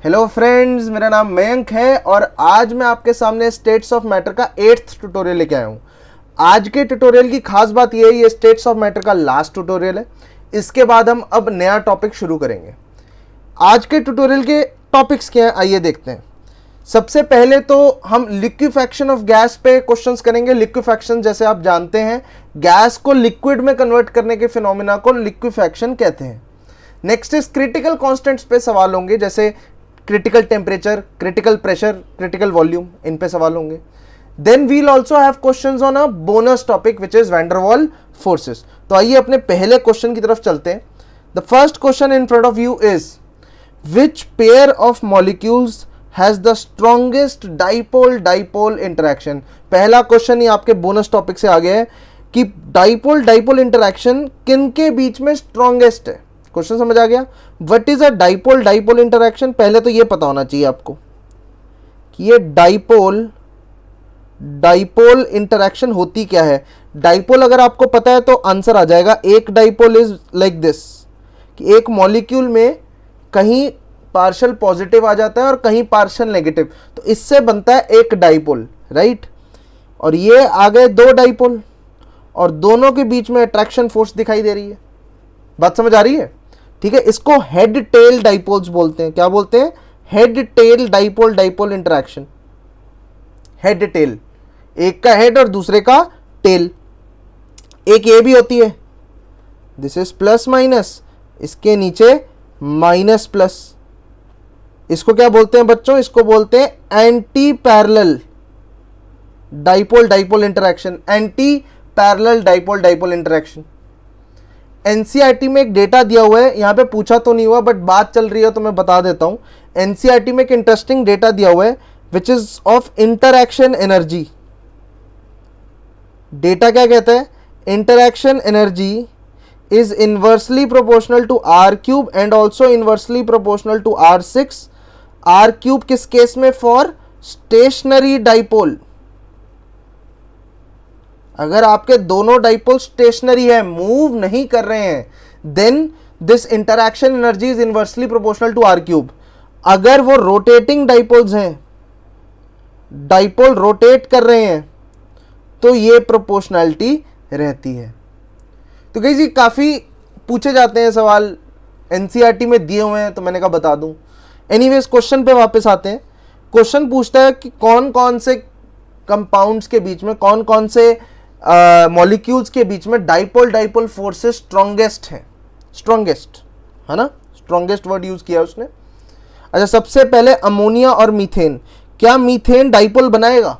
Hello friends, मेरा नाम मयंक है और आज मैं आपके सामने स्टेट्स ऑफ मैटर का 8th ट्यूटोरियल लेके आया हूँ। आज के ट्यूटोरियल की खास बात यह है, ये स्टेट्स ऑफ मैटर का लास्ट ट्यूटोरियल है। इसके बाद हम अब नया टॉपिक शुरू करेंगे। आज के ट्यूटोरियल के टॉपिक्स क्या हैं, आइए देखते हैं। सबसे पहले तो हम लिक्विफैक्शन ऑफ गैस पे क्वेश्चंस करेंगे। लिक्विफैक्शन, जैसे आप जानते हैं, गैस को लिक्विड में कन्वर्ट करने के फिनोमिना को लिक्विफैक्शन कहते हैं। नेक्स्ट इज क्रिटिकल कॉन्स्टेंट्स पे सवाल होंगे, जैसे critical temperature, critical pressure, critical volume, इन पे सवाल होंगे। Then we'll also have questions on a bonus topic which is van der Waals forces. तो आइए अपने पहले क्वेश्चन की तरफ चलते हैं। The first question in front of you is which pair of molecules has the strongest dipole dipole interaction. पहला question ही आपके बोनस टॉपिक से आ गया है कि डाइपोल डाइपोल इंटरैक्शन किन के बीच में स्ट्रॉन्गेस्ट है। क्वेश्चन समझ आ गया। What is a dipole dipole interaction, पहले तो ये पता होना चाहिए आपको कि ये डाइपोल डाइपोल इंटरैक्शन होती क्या है। डाइपोल अगर आपको पता है तो आंसर आ जाएगा। एक डाइपोल इज लाइक दिस, कि एक मॉलिक्यूल में कहीं पार्शियल पॉजिटिव आ जाता है और कहीं पार्शियल नेगेटिव, तो इससे बनता है एक डाइपोल, राइट। और ये आ गए दो डाइपोल और दोनों के बीच में अट्रैक्शन फोर्स दिखाई दे रही है। बात समझ आ रही है, ठीक है। इसको हेड टेल डाइपोल्स बोलते हैं। क्या बोलते हैं? Head tail dipole dipole interaction. Head tail, एक का हेड और दूसरे का टेल। एक ये भी होती है, दिस इज प्लस माइनस, इसके नीचे माइनस प्लस। इसको क्या बोलते हैं बच्चों? इसको बोलते हैं anti parallel dipole dipole interaction. Anti parallel dipole dipole interaction. NCERT में एक डेटा दिया हुआ है, यहां पे पूछा तो नहीं हुआ बट बात चल रही है तो मैं बता देता हूं। एनसीईआरटी में एक इंटरेस्टिंग डेटा दिया हुआ है which is of interaction energy. Data क्या कहता है? Interaction energy is inversely proportional to R cube and also inversely proportional to R six. R cube किस केस में? For stationary dipole. अगर आपके दोनों डाइपोल स्टेशनरी है, मूव नहीं कर रहे हैं, then this interaction energy is inversely proportional to R cube. अगर वो रोटेटिंग डाइपोल्स हैं, डाइपोल रोटेट कर रहे हैं, तो ये प्रोपोर्शनैलिटी रहती है। तो गाइस ये काफी पूछे जाते हैं सवाल, एनसीईआरटी में दिए हुए हैं, तो मैंने कहा बता दूं। एनीवेज क्वेश्चन पे वापस आते हैं। क्वेश्चन पूछता है कि कौन कौन से कंपाउंड्स के बीच में, कौन कौन से मॉलिक्यूल्स के बीच में डाइपोल डाइपोल फोर्सेस स्ट्रॉन्गेस्ट हैं। स्ट्रॉन्गेस्ट है ना, स्ट्रॉन्गेस्ट वर्ड यूज किया उसने। अच्छा, सबसे पहले अमोनिया और मीथेन। क्या मीथेन डाइपोल बनाएगा?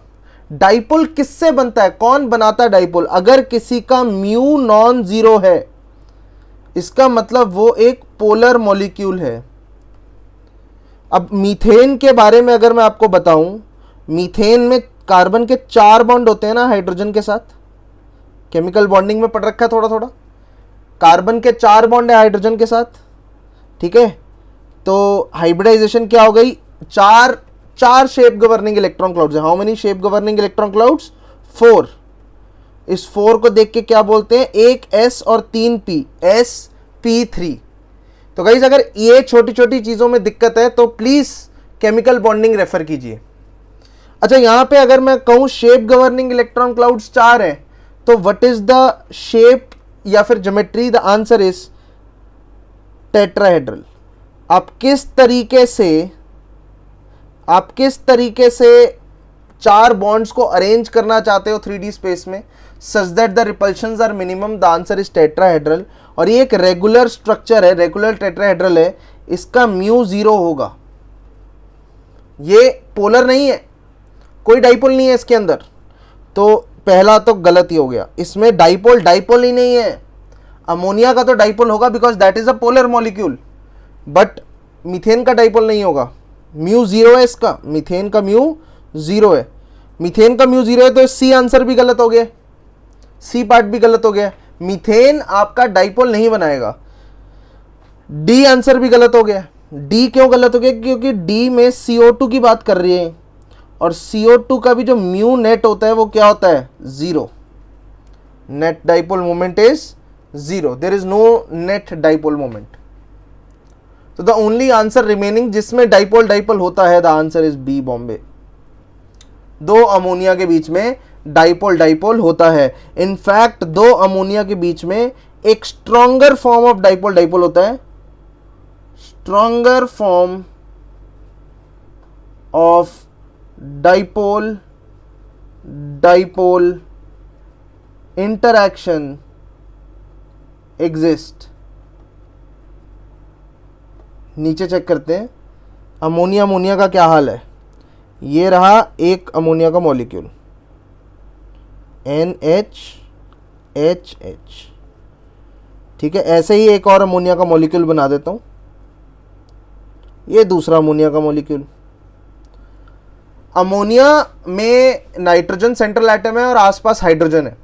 डाइपोल किससे बनता है? कौन बनाता है डाइपोल? अगर किसी का म्यू नॉन जीरो है, इसका मतलब वो एक पोलर मॉलिक्यूल है। अब मीथेन के बारे में अगर मैं आपको बताऊं, मीथेन में कार्बन के 4 बॉन्ड होते हैं ना हाइड्रोजन के साथ। केमिकल बॉन्डिंग में पढ़ रखा है थोड़ा थोड़ा। कार्बन के 4 बॉन्ड है हाइड्रोजन के साथ, ठीक है। तो हाइब्रिडाइजेशन क्या हो गई? चार शेप गवर्निंग इलेक्ट्रॉन क्लाउड्स है। How many shape governing electron clouds? 4। इस 4 को देख के क्या बोलते हैं? एक S और 3 P, sp3। तो गाइस अगर ये छोटी छोटी चीजों में दिक्कत है तो प्लीज केमिकल बॉन्डिंग रेफर कीजिए। अच्छा, यहां पे अगर मैं कहूं शेप गवर्निंग इलेक्ट्रॉन क्लाउड्स 4 है, तो व्हाट इज द शेप या फिर geometry? The answer is tetrahedral. आप किस तरीके से 4 बॉन्ड्स को अरेंज करना चाहते हो 3D स्पेस में such that the repulsions are minimum? The answer is tetrahedral. और ये एक रेगुलर स्ट्रक्चर है, रेगुलर टेट्राहेड्रल है। इसका म्यू 0 होगा। ये पोलर नहीं है, कोई डाइपोल नहीं है इसके अंदर, तो पहला तो गलत ही हो गया। इसमें डाइपोल डाइपोल ही नहीं है। अमोनिया का तो डाइपोल होगा because that is a polar molecule, but methane का डाइपोल नहीं होगा। म्यू 0 है इसका, मीथेन का म्यू 0 है। मीथेन का म्यू 0 है तो सी आंसर भी गलत हो गया, सी पार्ट भी गलत हो गया। मीथेन आपका डाइपोल नहीं बनाएगा। डी आंसर भी गलत हो गया। डी क्यों गलत हो गया? क्योंकि डी में CO2 की बात कर रही है और CO2 का भी जो म्यू नेट होता है वो क्या होता है? 0। Net dipole moment is 0। There is no net dipole moment. तो द ओनली आंसर रिमेनिंग जिसमें डाइपोल डाइपोल होता है, the answer is B, Bombay. दो अमोनिया के बीच में डाइपोल डाइपोल होता है। इनफैक्ट दो अमोनिया के बीच में एक stronger form of dipole dipole होता है, stronger form of dipole dipole interaction exist. नीचे चेक करते हैं अमोनिया अमोनिया का क्या हाल है। ये रहा एक अमोनिया का मॉलिक्यूल NH, ठीक है। ऐसे ही एक और अमोनिया का मॉलिक्यूल बना देता हूं, ये दूसरा अमोनिया का मॉलिक्यूल। अमोनिया में नाइट्रोजन सेंट्रल एटम है और आसपास हाइड्रोजन है,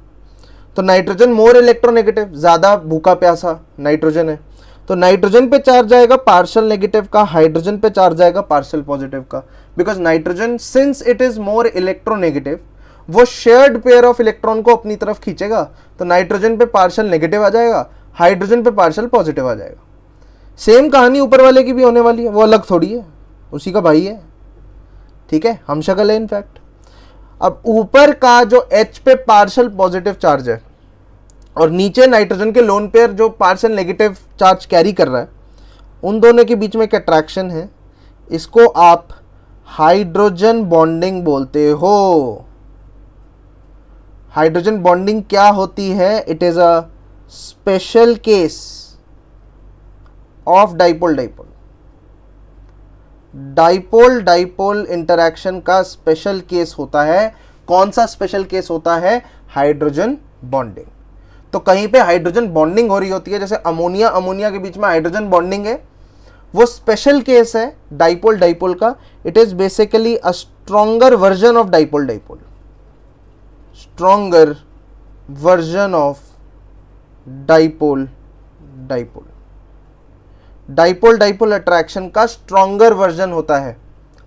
तो नाइट्रोजन मोर इलेक्ट्रोनेगेटिव, ज्यादा भूखा प्यासा नाइट्रोजन है, तो नाइट्रोजन पे चार्ज आएगा पार्शियल नेगेटिव का, हाइड्रोजन पे चार्ज आएगा पार्शियल पॉजिटिव का। Because nitrogen since it is more electronegative, वो शेयर्ड पेयर ऑफ इलेक्ट्रॉन को अपनी तरफ खींचेगा, तो नाइट्रोजन पे पार्शियल नेगेटिव आ जाएगा, हाइड्रोजन पे पार्शियल पॉजिटिव आ जाएगा। सेम कहानी ऊपर वाले की भी होने वाली है, वो अलग थोड़ी है, उसी का भाई है, ठीक है, हम शक्ल है इनफैक्ट। अब ऊपर का जो H पे पार्शियल पॉजिटिव चार्ज है और नीचे नाइट्रोजन के लोन पेयर जो पार्शियल नेगेटिव चार्ज कैरी कर रहा है, उन दोनों के बीच में एक अट्रैक्शन है, इसको आप हाइड्रोजन बॉन्डिंग बोलते हो। हाइड्रोजन बॉन्डिंग क्या होती है? It is a special case of dipole dipole. Dipole dipole interaction का स्पेशल केस होता है। कौन सा स्पेशल केस होता है? Hydrogen bonding. तो कहीं पे हाइड्रोजन बॉन्डिंग हो रही होती है, जैसे अमोनिया अमोनिया के बीच में हाइड्रोजन बॉन्डिंग है, वो स्पेशल केस है डाइपोल डाइपोल का। It is basically a stronger version of dipole dipole, stronger version of dipole dipole. Dipole dipole attraction का स्ट्रॉन्गर वर्जन होता है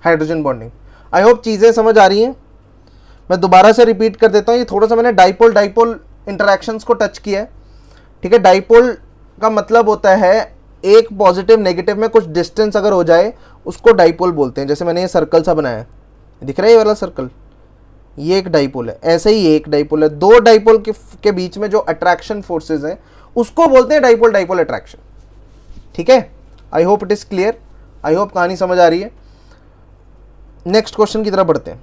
हाइड्रोजन बॉन्डिंग। आई होप चीजें समझ आ रही हैं। मैं दोबारा से रिपीट कर देता हूं, ये थोड़ा सा मैंने डाइपोल डाइपोल इंटरैक्शंस को टच किया है, ठीक है। डाइपोल का मतलब होता है एक पॉजिटिव नेगेटिव में कुछ डिस्टेंस अगर हो जाए उसको डाइपोल बोलते हैं। जैसे मैंने ये सर्कल सा बनाया है, दिख रहा है ये वाला सर्कल, ये एक डाइपोल है। ऐसे ही एक डाइपोल है। दो डाइपोल के बीच में जो अट्रैक्शन फोर्सेस हैं उसको बोलते हैं डाइपोल डाइपोल अट्रैक्शन, ठीक है। I hope it is clear, I hope कहानी समझ आ रही है। नेक्स्ट क्वेश्चन की तरफ बढ़ते हैं।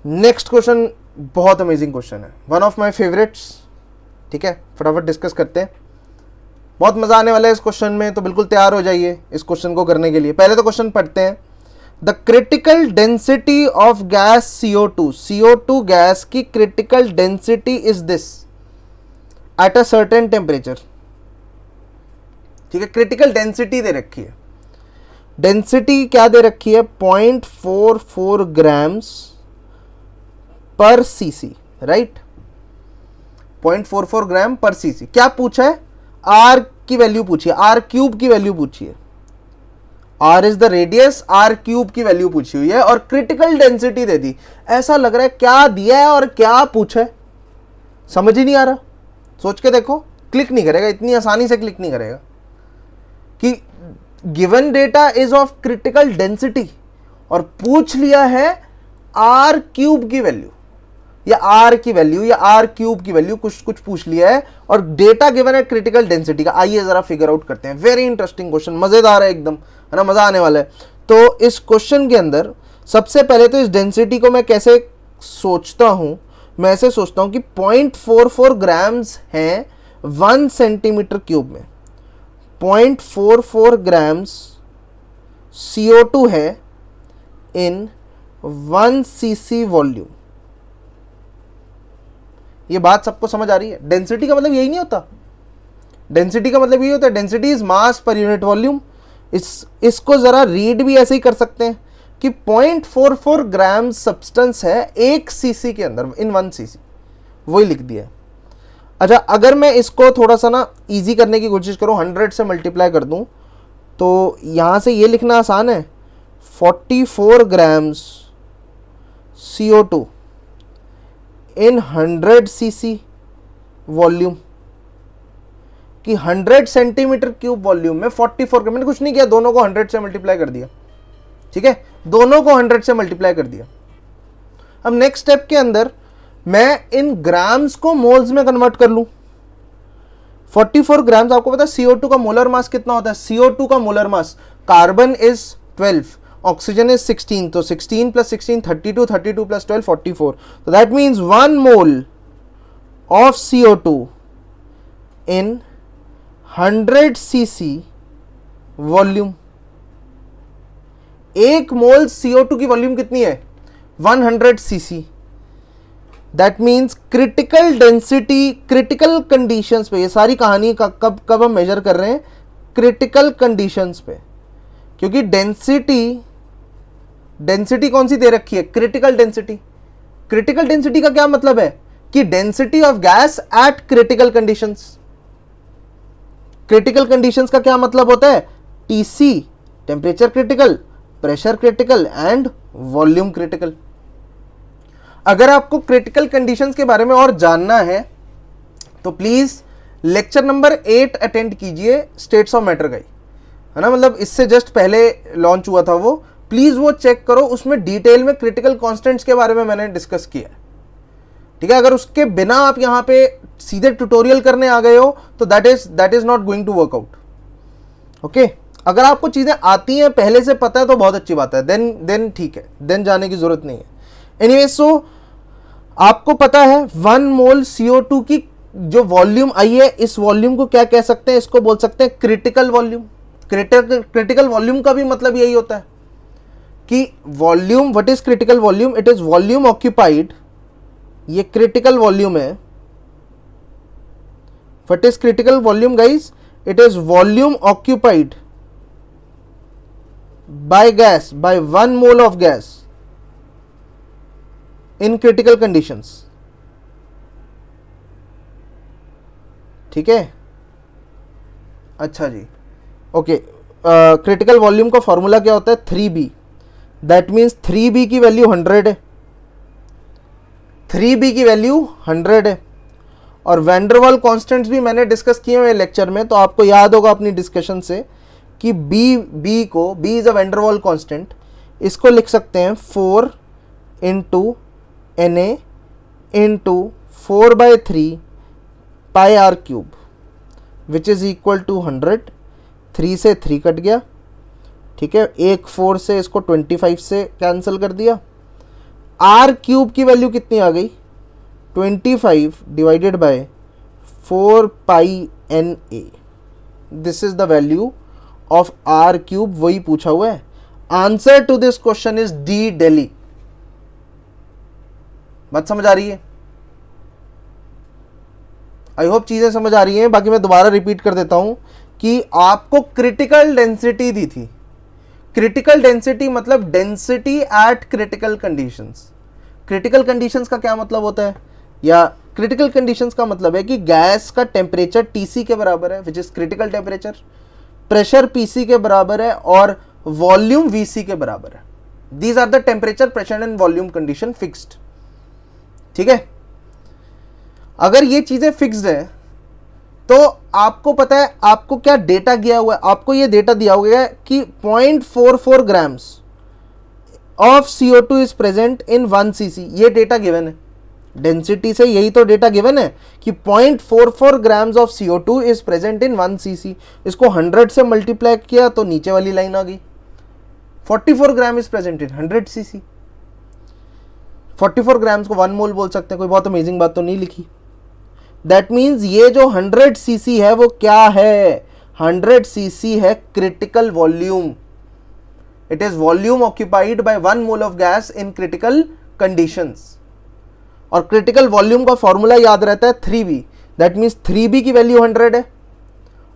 नेक्स्ट क्वेश्चन बहुत अमेजिंग क्वेश्चन है, वन ऑफ माय फेवरेट्स, ठीक है। फटाफट डिस्कस करते हैं, बहुत मजा आने वाला है इस क्वेश्चन में, तो बिल्कुल तैयार हो जाइए इस क्वेश्चन को करने के लिए। पहले तो क्वेश्चन पढ़ते हैं। The critical density of gas CO2, CO2 gas की critical density is this at a certain temperature, ठीक है। क्रिटिकल डेंसिटी दे रखी है। डेंसिटी क्या दे रखी है? 0.44 ग्राम्स पर सीसी, राइट। 0.44 ग्राम पर सीसी। क्या पूछा है? आर की वैल्यू पूछी है, आर क्यूब की वैल्यू पूछी है। R is the radius, R cube की वैल्यू पूछी हुई है और क्रिटिकल डेंसिटी दे दी। ऐसा लग रहा है क्या दिया है और क्या पूछा है, समझ ही नहीं आ रहा। सोच के देखो, क्लिक नहीं करेगा, इतनी आसानी से क्लिक नहीं करेगा कि given data is of critical density और पूछ लिया है आर क्यूब की वैल्यू या आर की वैल्यू या आर क्यूब की वैल्यू, कुछ पूछ लिया है और डेटा गिवन है क्रिटिकल डेंसिटी का। आइए जरा फिगर आउट करते हैं। वेरी इंटरेस्टिंग क्वेश्चन, मजेदार है एकदम, है ना, मजा आने वाला है। तो इस क्वेश्चन के अंदर सबसे पहले तो इस डेंसिटी को मैं कैसे सोचता हूं, मैं ऐसे सोचता हूं कि 0.44 ग्राम्स हैं 1 सेंटीमीटर क्यूब में। 0.44 ग्राम्स CO2 है इन 1 cc वॉल्यूम। ये बात सबको समझ आ रही है? डेंसिटी का मतलब यही नहीं होता, डेंसिटी का मतलब यही होता है, density is mass per unit volume. इसको जरा रीड भी ऐसे ही कर सकते हैं कि 0.44 ग्राम सब्सटेंस है 1 cc के अंदर, इन 1 cc, वही लिख दिया है। अच्छा, अगर मैं इसको थोड़ा सा ना इजी करने की कोशिश करूं, 100 से मल्टीप्लाई कर दूं, तो यहां से ये लिखना आसान है, 44 ग्राम्स CO2 इन 100 cc वॉल्यूम। कि 100 सेंटीमीटर क्यूब वॉल्यूम में 44 ग्राम, मैंने कुछ नहीं किया, दोनों को 100 से मल्टीप्लाई कर दिया, ठीक है, दोनों को 100 से मल्टीप्लाई कर दिया। अब नेक्स्ट स्टेप के अंदर मैं इन ग्राम्स को मोल्स में कन्वर्ट कर लूं। 44 ग्राम्स, आपको पता है CO2 का मोलर मास कितना होता है? CO2 का molar mass, carbon is 12, oxygen is 16, तो 16 प्लस 16 32, 32 प्लस 12 44, तो that means 1 mole of CO2 in 100 cc volume. एक मोल CO2 की वॉल्यूम कितनी है? 100 cc। That means critical density, critical conditions पे, ये सारी कहानी कब कब हम मेजर कर रहे हैं? क्रिटिकल कंडीशंस पे, क्योंकि डेंसिटी कौन सी दे रखी है? Critical density. क्रिटिकल डेंसिटी का क्या मतलब है? कि density of gas at critical conditions. Critical conditions का क्या मतलब होता है? TC, temperature critical, pressure critical and volume critical. अगर आपको क्रिटिकल कंडीशंस के बारे में और जानना है तो प्लीज लेक्चर नंबर 8 अटेंड कीजिए, स्टेट्स ऑफ मैटर का ही है ना, मतलब इससे जस्ट पहले लॉन्च हुआ था वो, प्लीज वो चेक करो, उसमें डिटेल में क्रिटिकल कांस्टेंट्स के बारे में मैंने डिस्कस किया है, ठीक है। अगर उसके बिना आप यहाँ पे सीधे ट्यूटोरियल करने आ गए हो तो that is not going to work out, okay. अगर आपको चीजें आती हैं, पहले से पता है तो बहुत अच्छी बात है, देन ठीक है, देन जाने की जरूरत नहीं है। एनीवे, सो आपको पता है 1 मोल CO2 की जो वॉल्यूम आई है, इस वॉल्यूम को क्या कह सकते हैं? इसको बोल सकते हैं क्रिटिकल वॉल्यूम। क्रिटिकल वॉल्यूम का भी मतलब यही होता है कि volume, what is critical volume? It is volume occupied, ये क्रिटिकल वॉल्यूम है। What is critical volume guys? It is volume occupied by gas, by 1 mole of gas in critical conditions, ठीक है। अच्छा जी, ओके। क्रिटिकल वॉल्यूम का formula क्या होता है? 3B। दैट मीन्स 3B की वैल्यू 100 है, 3B की वैल्यू 100 है। और वैंडरवाल कांस्टेंट्स भी मैंने डिस्कस किए हुए लेक्चर में, तो आपको याद होगा अपनी डिस्कशन से कि B is a van der Waal constant, इसको लिख सकते हैं 4 into Na into 4/3 pi R cube, which is equal to 100। 3 से 3 कट गया, ठीक है, एक 4 से इसको 25 से कैंसिल कर दिया। आर क्यूब की वैल्यू कितनी आ गई? 25 divided by 4 pi Na। This is the value of R cube, वही पूछा हुआ है। Answer to this question is D, Delhi. बात समझ आ रही है? आई होप चीजें समझ आ रही हैं। बाकी मैं दोबारा रिपीट कर देता हूं कि आपको क्रिटिकल डेंसिटी दी थी। क्रिटिकल डेंसिटी मतलब density at critical conditions. Critical conditions का क्या मतलब होता है? या क्रिटिकल कंडीशंस का मतलब है कि गैस का टेम्परेचर TC के बराबर है, which is critical temperature, pressure PC के बराबर है और वॉल्यूम VC के बराबर है। These are the temperature, pressure and volume condition fixed, ठीक है। अगर ये चीजें फिक्स्ड है तो आपको पता है आपको क्या डेटा दिया हुआ है? आपको ये डेटा दिया हुआ है कि 0.44 grams of CO2 is present in 1 cc। ये डेटा गिवन है, डेंसिटी से यही तो डेटा गिवन है कि 0.44 grams of CO2 is present in 1 cc। इसको 100 से मल्टीप्लाई किया तो नीचे वाली लाइन आ गई, 44 gram is present in 100 cc। 44 grams को 1 मोल बोल सकते हैं, कोई बहुत अमेजिंग बात तो नहीं लिखी। दैट मीन्स ये जो 100 cc है वो क्या है? 100 cc है critical volume. It is volume occupied bye 1 mole of gas in critical conditions. और क्रिटिकल वॉल्यूम का फॉर्मूला याद रहता है 3B। दैट मीन्स 3B की वैल्यू 100 है,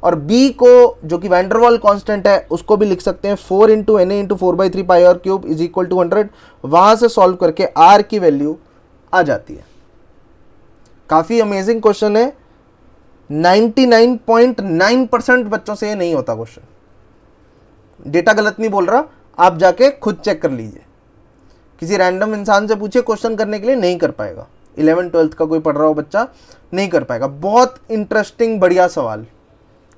और B को जो कि वैंडरवाल कांस्टेंट है उसको भी लिख सकते हैं 4 into Na into 4/3 pi R cube is equal to 100। वहां से सॉल्व करके R की वैल्यू आ जाती है। काफी अमेजिंग क्वेश्चन है। 99.9% बच्चों से ये नहीं होता क्वेश्चन। डेटा गलत नहीं बोल रहा, आप जाके खुद चेक कर लीजिए। किसी रैंडम इंसान से पूछिए क्वेश्चन करने के लिए, नहीं कर पाएगा। 11th 12th का कोई पढ़ रहा हो बच्चा नहीं कर पाएगा। बहुत इंटरेस्टिंग बढ़िया सवाल,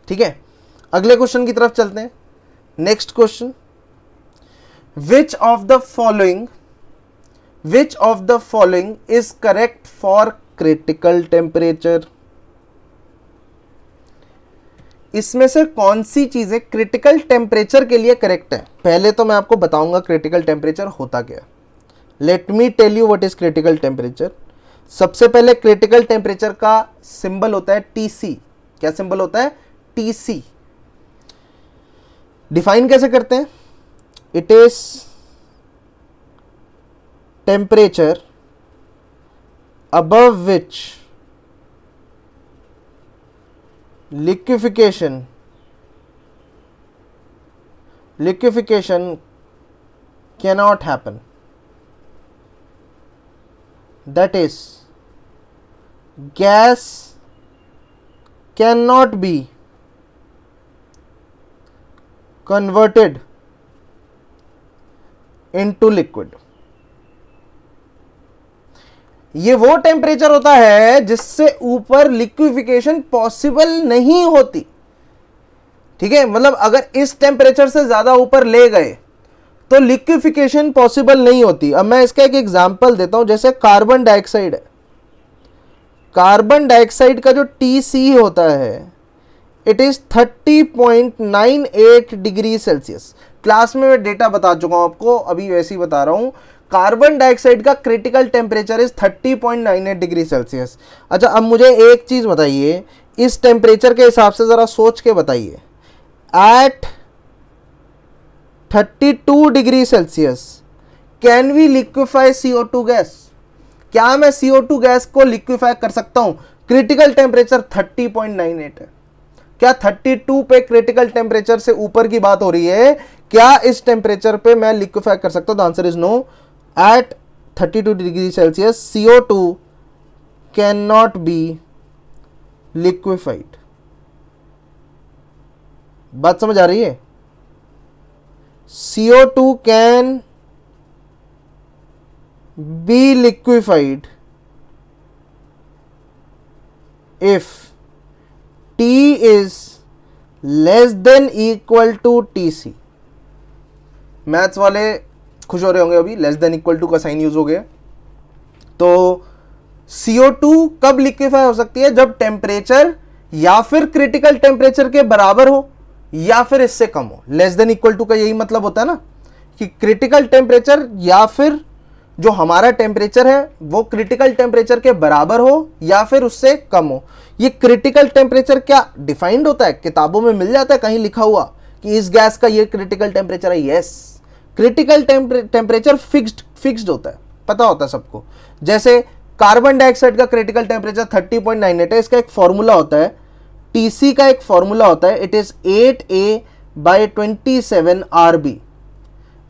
ठीक है, अगले क्वेश्चन की तरफ चलते हैं। Next question, which of the following is correct for critical temperature. इसमें से कौन सी चीजें क्रिटिकल टेम्परेचर के लिए करेक्ट है? पहले तो मैं आपको बताऊंगा क्रिटिकल टेम्परेचर होता क्या है। Let me tell you what is critical temperature. सबसे पहले क्रिटिकल टेम्परेचर का सिंबल होता है टीसी। क्या सिंबल होता है? टीसी। डिफाइन कैसे करते हैं? It is temperature above which liquefaction cannot happen. That is, gas cannot be converted into liquid. ये वो टेम्परेचर होता है जिससे ऊपर लिक्विफिकेशन पॉसिबल नहीं होती। ठीक है, मतलब अगर इस टेम्परेचर से ज्यादा ऊपर ले गए तो लिक्विफिकेशन पॉसिबल नहीं होती। अब मैं इसका एक एग्जांपल देता हूं, जैसे कार्बन डाइऑक्साइड है। कार्बन डाइऑक्साइड का जो टीसी होता है it is 30.98 degree Celsius. Class में मैं डेटा बता चुका हूं आपको, अभी वैसे ही बता रहा हूं। कार्बन डाइऑक्साइड का critical temperature is 30.98 degree Celsius. अच्छा, अब मुझे एक चीज बताइए, इस टेम्परेचर के हिसाब से जरा सोच के बताइए, at 32 degree Celsius can we liquefy CO2 gas? क्या मैं CO2 गैस को लिक्विफाई कर सकता हूं? क्रिटिकल टेम्परेचर 30.98 है। क्या 32 पे क्रिटिकल टेम्परेचर से ऊपर की बात हो रही है? क्या इस टेम्परेचर पे मैं लिक्विफाई कर सकता हूं? The answer is no. At 32 degree Celsius, CO2 cannot be liquefied. बात समझ आ रही है? CO2 can be liquefied if T is less than equal to TC. Maths वाले खुश हो रहे होंगे, अभी लेस देन इक्वल टू का साइन यूज हो गया। तो CO2 कब लिक्विफाई हो सकती है? जब टेम्परेचर या फिर क्रिटिकल टेम्परेचर के बराबर हो या फिर इससे कम हो। लेस देन इक्वल टू का यही मतलब होता है ना, कि क्रिटिकल टेम्परेचर या फिर जो हमारा टेम्परेचर है वो क्रिटिकल टेम्परेचर के बराबर हो या फिर उससे कम हो। ये क्रिटिकल टेम्परेचर क्या डिफाइंड होता है? किताबों में मिल जाता है कहीं लिखा हुआ कि इस गैस का ये क्रिटिकल टेम्परेचर है? यस, क्रिटिकल टेम्परेचर फिक्स्ड होता है, पता होता है सबको। जैसे कार्बन डाइऑक्साइड का क्रिटिकल टेम्परेचर 30.98 है। इसका एक फॉर्मूला होता है, टीसी का एक फॉर्मूला होता है, it is 8a/27 RB।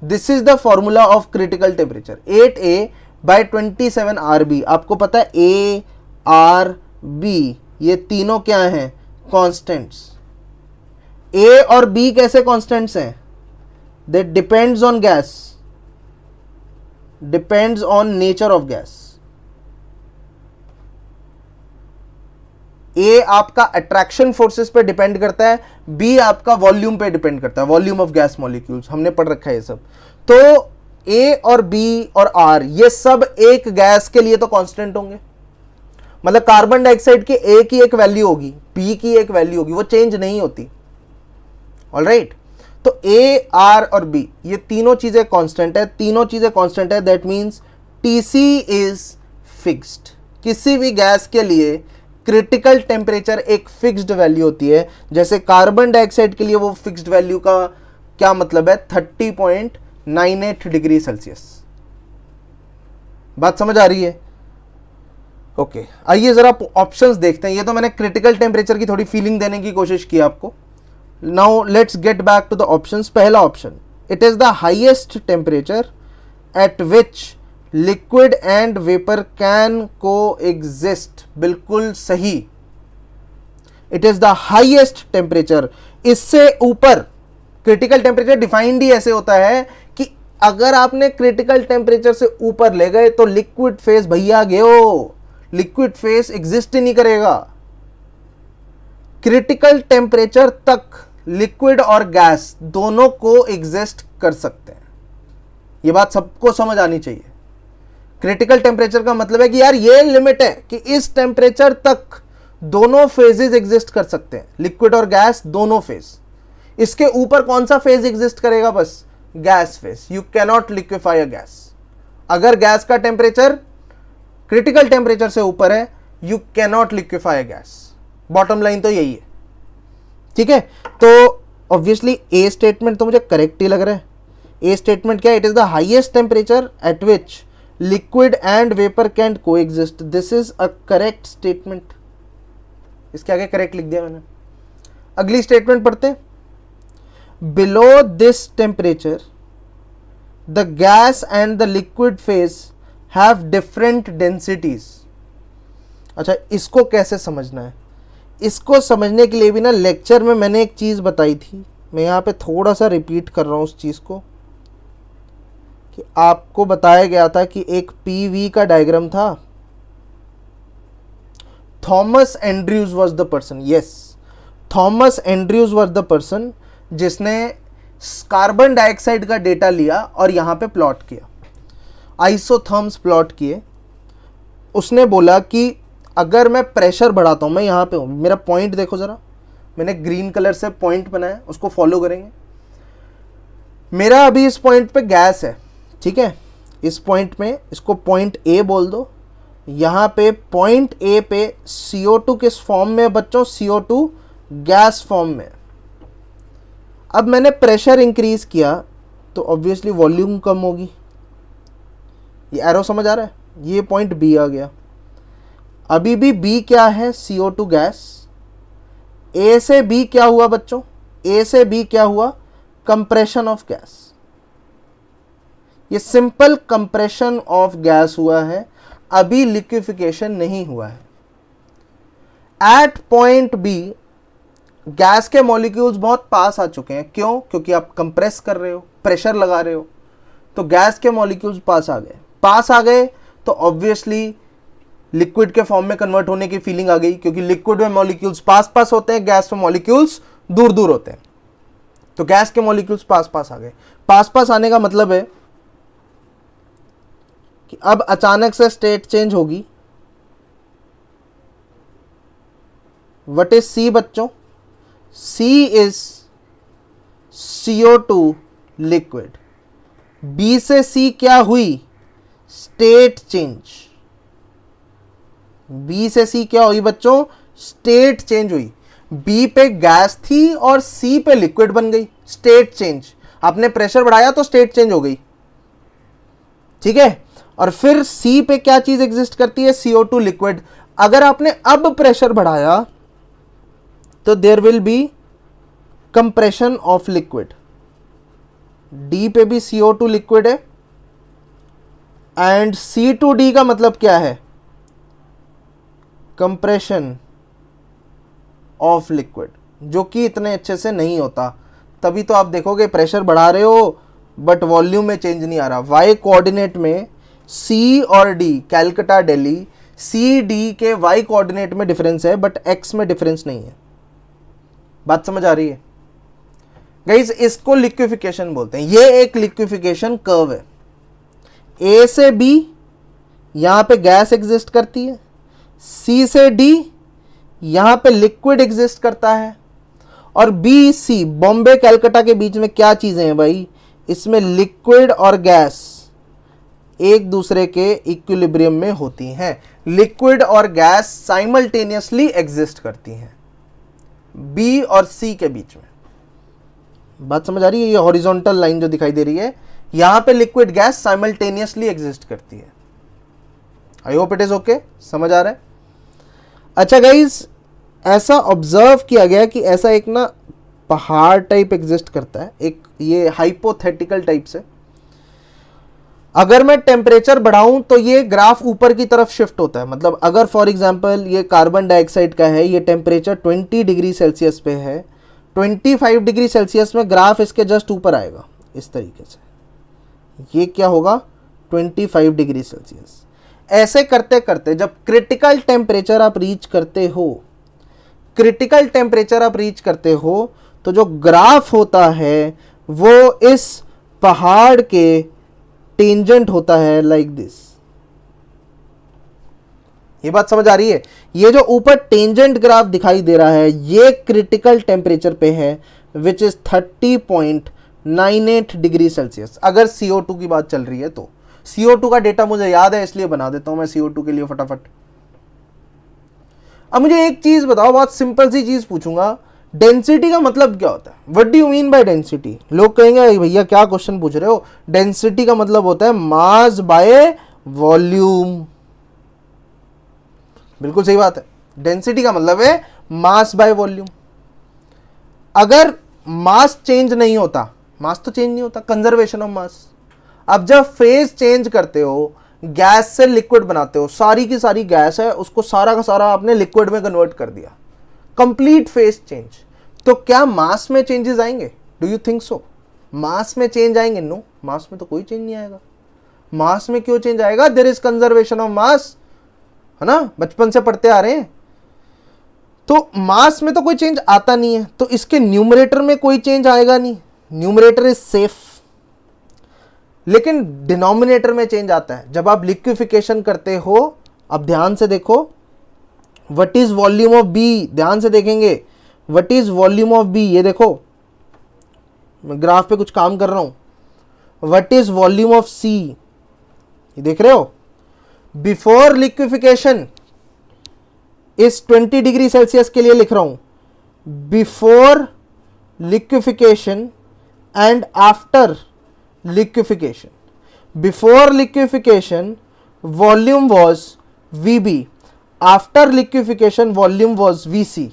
This is the formula of critical temperature, 8a/27 RB। आपको पता है A, R, B ये तीनों क्या हैं? कॉन्स्टेंट्स। A और B कैसे कॉन्स्टेंट्स हैं? That depends on gas, depends on nature of gas. A आपका अट्रैक्शन फोर्सेस पे डिपेंड करता है, B आपका वॉल्यूम पे डिपेंड करता है, वॉल्यूम ऑफ गैस मॉलिक्यूल्स, हमने पढ़ रखा है ये सब। तो A और B और R ये सब एक गैस के लिए तो कांस्टेंट होंगे। मतलब कार्बन डाइऑक्साइड की A की एक वैल्यू होगी, B की एक वैल्यू होगी, वो चेंज नहीं होती। ऑलराइट, तो A, R और B ये तीनों चीजें कांस्टेंट है, तीनों चीजें कांस्टेंट है। That means TC is fixed. किसी भी गैस के लिए क्रिटिकल टेम्परेचर एक फिक्स्ड वैल्यू होती है। जैसे कार्बन डाइऑक्साइड के लिए वो फिक्स्ड वैल्यू का क्या मतलब है? 30.98 डिग्री सेल्सियस। बात समझ आ रही है? ओके, आइए जरा ऑप्शंस देखते हैं। ये तो मैंने क्रिटिकल टेम्परेचर की थोड़ी फीलिंग देने की कोशिश की आपको। Now let's get back to the options. पहला option, it is the highest temperature at which liquid and vapor can coexist. बिल्कुल सही, it is the highest temperature। इससे ऊपर क्रिटिकल टेम्परेचर डिफाइंड ही ऐसे होता है कि अगर आपने क्रिटिकल टेम्परेचर से ऊपर ले गए तो लिक्विड फेस भैया गयो, लिक्विड फेस एग्जिस्ट ही नहीं करेगा। क्रिटिकल टेम्परेचर तक लिक्विड और गैस दोनों को एग्जिस्ट कर सकते हैं। ये बात सबको समझ आनी चाहिए। क्रिटिकल टेम्परेचर का मतलब है कि यार ये लिमिट है कि इस टेम्परेचर तक दोनों फेजेस एग्जिस्ट कर सकते हैं, लिक्विड और गैस दोनों फेज। इसके ऊपर कौन सा फेज एग्जिस्ट करेगा? बस gas phase. You cannot liquefy a gas. अगर गैस का टेम्परेचर क्रिटिकल टेम्परेचर से ऊपर है, you cannot liquefy a gas. Bottom line तो यही है, ठीक है। तो ऑब्वियसली ए स्टेटमेंट तो मुझे करेक्ट ही लग रहा है। ए स्टेटमेंट क्या है? It is the highest temperature at which liquid and vapour can coexist. This is a correct statement. इसके आगे करेक्ट लिख दिया मैंने। अगली स्टेटमेंट पढ़ते हैं। Below this temperature the gas and the liquid phase have different densities. अच्छा, इसको कैसे समझना है? इसको समझने के लिए भी ना लेक्चर में मैंने एक चीज बताई थी, मैं यहां पे थोड़ा सा रिपीट कर रहा हूं उस चीज को, कि आपको बताया गया था कि एक पीवी का डायग्राम था। Thomas Andrews was the person, yes, Thomas Andrews was the person जिसने कार्बन डाइऑक्साइड का डेटा लिया और यहां पे प्लॉट किया, आइसोथर्म्स प्लॉट किए। उसने बोला कि अगर मैं प्रेशर बढ़ाता हूं, मैं यहां पे हूं, मेरा पॉइंट देखो जरा, मैंने ग्रीन कलर से पॉइंट बनाया, उसको फॉलो करेंगे। मेरा अभी इस पॉइंट पे गैस है, ठीक है, इस पॉइंट में इसको पॉइंट ए बोल दो। यहां पे पॉइंट ए पे CO2 किस फॉर्म में है बच्चों? CO2 गैस फॉर्म में। अब मैंने प्रेशर इंक्रीज किया तो ऑब्वियसली वॉल्यूम कम होगी। ये एरो समझ आ रहा है? ये पॉइंट बी आ गया। अभी भी बी क्या है? CO2 gas. ए से बी क्या हुआ बच्चों? ए से बी क्या हुआ? Compression of gas. ये सिंपल कंप्रेशन ऑफ गैस हुआ है, अभी लिक्विफिकेशन नहीं हुआ है। एट पॉइंट बी गैस के मॉलिक्यूल्स बहुत पास आ चुके हैं। क्यों? क्योंकि आप कंप्रेस कर रहे हो, प्रेशर लगा रहे हो, तो गैस के मॉलिक्यूल्स पास आ गए। पास आ गए तो ऑब्वियसली लिक्विड के फॉर्म में कन्वर्ट होने की फीलिंग आ गई, क्योंकि लिक्विड में मॉलिक्यूल्स पास पास होते हैं, गैस में मॉलिक्यूल्स दूर दूर होते हैं। तो गैस के मॉलिक्यूल्स पास पास आ गए। पास पास आने का मतलब है कि अब अचानक से स्टेट चेंज होगी। व्हाट इज सी बच्चों? सी इज CO2 लिक्विड। बी से सी क्या हुई? State change. बी से सी क्या हुई बच्चों? स्टेट चेंज हुई। बी पे गैस थी और सी पे लिक्विड बन गई, स्टेट चेंज। आपने प्रेशर बढ़ाया तो स्टेट चेंज हो गई, ठीक है। और फिर सी पे क्या चीज एग्जिस्ट करती है? CO2 liquid. अगर आपने अब प्रेशर बढ़ाया तो there will be compression of liquid. D पे भी CO2 लिक्विड है एंड C2D का मतलब क्या है? कंप्रेशन ऑफ लिक्विड, जो कि इतने अच्छे से नहीं होता। तभी तो आप देखोगे प्रेशर बढ़ा रहे हो बट वॉल्यूम में चेंज नहीं आ रहा। वाई कोऑर्डिनेट में C और D, कैलकाटा दिल्ली, CD के वाई कोऑर्डिनेट में डिफरेंस है बट X में डिफरेंस नहीं है। बात समझ आ रही है गाइस? इसको लिक्विफिकेशन बोलते हैं। ये एक लिक्विफिकेशन कर्व है। A से B यहां पे गैस एग्जिस्ट करती है, C से D यहां पे लिक्विड एग्जिस्ट करता है, और B C बॉम्बे कैलकाटा के बीच में क्या चीजें हैं भाई? इसमें लिक्विड और गैस एक दूसरे के इक्विलिब्रियम में होती हैं। लिक्विड और गैस साइमल्टेनियसली एग्जिस्ट करती हैं B और C के बीच में। बात समझ आ रही है? ये हॉरिजॉन्टल लाइन जो दिखाई दे रही है, यहां पे लिक्विड गैस साइमल्टेनियसली एग्जिस्ट करती है। I hope it is okay, समझ आ रहा है? अच्छा गाइज, ऐसा ऑब्जर्व किया गया कि ऐसा एक ना पहाड़ टाइप एग्जिस्ट करता है, एक ये हाइपोथेटिकल टाइप से। अगर मैं टेम्परेचर बढ़ाऊं तो ये ग्राफ ऊपर की तरफ शिफ्ट होता है। मतलब अगर फॉर एग्जांपल ये कार्बन डाइऑक्साइड का है, ये टेम्परेचर 20 डिग्री सेल्सियस पे है, 25 डिग्री सेल्सियस में ग्राफ इसके जस्ट ऊपर आएगा इस तरीके से। ये क्या होगा? 25 डिग्री सेल्सियस। ऐसे करते करते जब क्रिटिकल टेम्परेचर आप रीच करते हो क्रिटिकल टेम्परेचर आप रीच करते हो तो जो ग्राफ होता है वो इस पहाड़ के टेंजेंट होता है, लाइक दिस। ये बात समझ आ रही है? ये जो ऊपर टेंजेंट ग्राफ दिखाई दे रहा है ये क्रिटिकल टेम्परेचर पे है, विच इज 30.98 डिग्री सेल्सियस। अगर CO2 की बात चल रही है तो CO2 का डेटा मुझे याद है इसलिए बना देता हूं मैं CO2 के लिए फटाफट। अब मुझे एक चीज बताओ, बहुत सिंपल सी चीज पूछूंगा, डेंसिटी का मतलब क्या होता है? What do you mean by density? लोग कहेंगे भैया क्या क्वेश्चन पूछ रहे हो, डेंसिटी का मतलब होता है मास बाय वॉल्यूम। बिल्कुल सही बात है, डेंसिटी का मतलब है मास बाय वॉल्यूम। अगर मास चेंज नहीं होता, मास तो चेंज नहीं होता, कंजर्वेशन ऑफ मास। अब जब फेज चेंज करते हो, गैस से लिक्विड बनाते हो, सारी की सारी गैस है उसको सारा का सारा आपने लिक्विड में कन्वर्ट कर दिया, कंप्लीट फेज चेंज। तो क्या मास में चेंजेस आएंगे? Do you think so? Mass में चेंज आएंगे? नो, मास में तो कोई चेंज नहीं आएगा। मास में क्यों चेंज आएगा? There is conservation of mass, है ना, बचपन से पढ़ते आ रहे हैं। तो मास में तो कोई चेंज आता नहीं है, तो इसके न्यूमरेटर में कोई चेंज आएगा नहीं, न्यूमरेटर इज सेफ। लेकिन डिनोमिनेटर में चेंज आता है जब आप लिक्विफिकेशन करते हो। अब ध्यान से देखो, what is volume of B, ध्यान से देखेंगे, what is volume of B. ये देखो मैं ग्राफ पे कुछ काम कर रहा हूं। व्हाट इज वॉल्यूम ऑफ सी, ये देख रहे हो? बिफोर लिक्विफिकेशन इस 20 डिग्री सेल्सियस के लिए लिख रहा हूं, before liquefaction and after liquefaction. Before liquefaction volume was VB, after liquefaction volume was VC.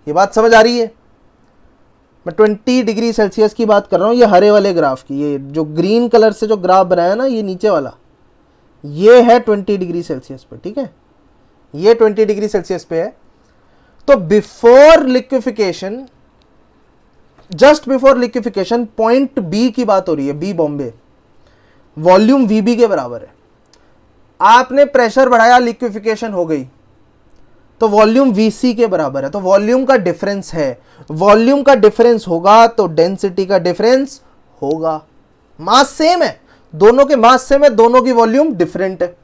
ये बात समझ आ रही है? मैं 20 डिग्री सेल्सियस की बात कर रहा हूं, ये हरे वाले ग्राफ की। ये जो ग्रीन कलर से जो ग्राफ बनाया ना, ये नीचे वाला, ये है 20 डिग्री सेल्सियस पे, ठीक है? ये 20 डिग्री सेल्सियस पे है। तो before liquefaction, just before liquefaction, point B की बात हो रही है, बी बॉम्बे, वॉल्यूम VB के बराबर है। आपने प्रेशर बढ़ाया, लिक्विफिकेशन हो गई, तो वॉल्यूम VC के बराबर है। तो वॉल्यूम का डिफरेंस है, वॉल्यूम का डिफरेंस होगा तो डेंसिटी का डिफरेंस होगा। मास सेम है, दोनों के मास सेम है, दोनों की वॉल्यूम डिफरेंट है।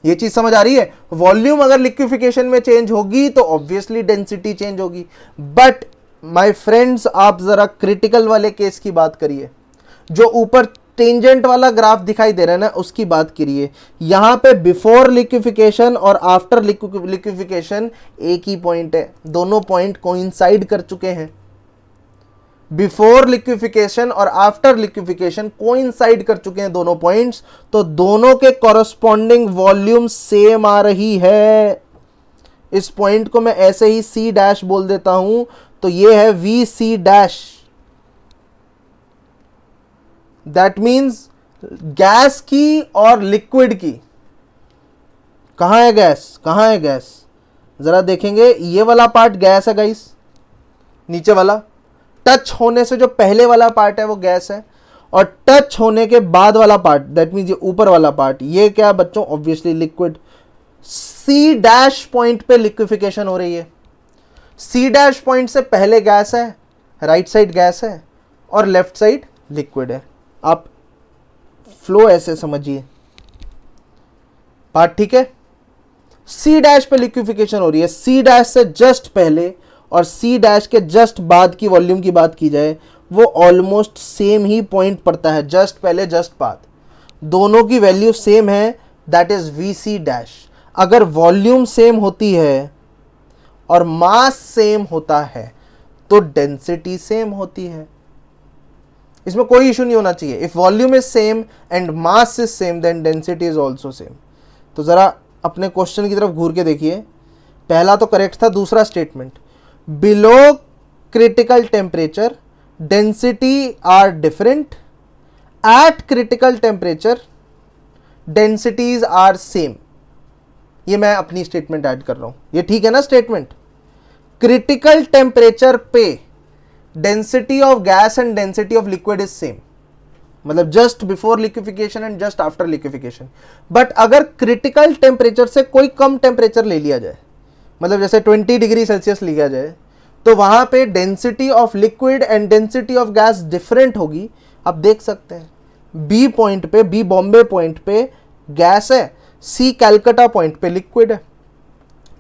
ये चीज समझ आ रही है? वॉल्यूम अगर लिक्विफिकेशन में चेंज होगी तो ऑब्वियसली डेंसिटी चेंज होगी। बट माय फ्रेंड्स, आप जरा क्रिटिकल वाले केस की बात करिए, जो ऊपर टेंजेंट वाला ग्राफ दिखाई दे रहा है ना, उसकी बात करिए। यहां पे बिफोर लिक्विफिकेशन और आफ्टर लिक्विफिकेशन एक ही पॉइंट है, दोनों पॉइंट कोइंसाइड कर चुके हैं। बिफोर लिक्विफिकेशन और आफ्टर लिक्विफिकेशन कोइंसाइड कर चुके हैं दोनों पॉइंट्स, तो दोनों के कॉरस्पॉन्डिंग वॉल्यूम सेम आ रही है। इस पॉइंट को मैं ऐसे ही C डैश बोल देता हूं, तो ये है VC dash. That means gas की और लिक्विड की, कहां है गैस, कहां है गैस? जरा देखेंगे, ये वाला पार्ट गैस है गाइस, नीचे वाला टच होने से जो पहले वाला पार्ट है वो गैस है, और टच होने के बाद वाला पार्ट, दैट मीन्स ये ऊपर वाला पार्ट, ये क्या बच्चों? Obviously liquid. C dash point पे लिक्विफिकेशन हो रही है। C डैश पॉइंट से पहले गैस है, राइट साइड गैस है और लेफ्ट साइड लिक्विड है। आप फ्लो ऐसे समझिए, बात ठीक है? C डैश पे लिक्विफिकेशन हो रही है, C डैश से जस्ट पहले और C डैश के जस्ट बाद की वॉल्यूम की बात की जाए, वो ऑलमोस्ट सेम ही पॉइंट पड़ता है, जस्ट पहले जस्ट बाद, दोनों की वैल्यू सेम है, दैट इज VC डैश। अगर वॉल्यूम सेम होती है और मास सेम होता है तो डेंसिटी सेम होती है। इसमें कोई इशू नहीं होना चाहिए। If volume is same and mass is same then density is also same. तो जरा अपने क्वेश्चन की तरफ घूर के देखिए, पहला तो करेक्ट था, दूसरा statement, below critical temperature density are different, at critical temperature densities are same. ये मैं अपनी स्टेटमेंट ऐड कर रहा हूं, ये ठीक है ना स्टेटमेंट? क्रिटिकल टेम्परेचर पे density of gas and density of liquid is same, मतलब just before liquefaction and just after liquefaction. But अगर क्रिटिकल टेम्परेचर से कोई कम टेम्परेचर ले लिया जाए, मतलब जैसे 20 डिग्री सेल्सियस लिया जाए तो वहां पे density of liquid and density of gas different होगी। आप देख सकते हैं बी पॉइंट पे, बी बॉम्बे पॉइंट पे गैस है, सी कैलकाटा पॉइंट पे लिक्विड है।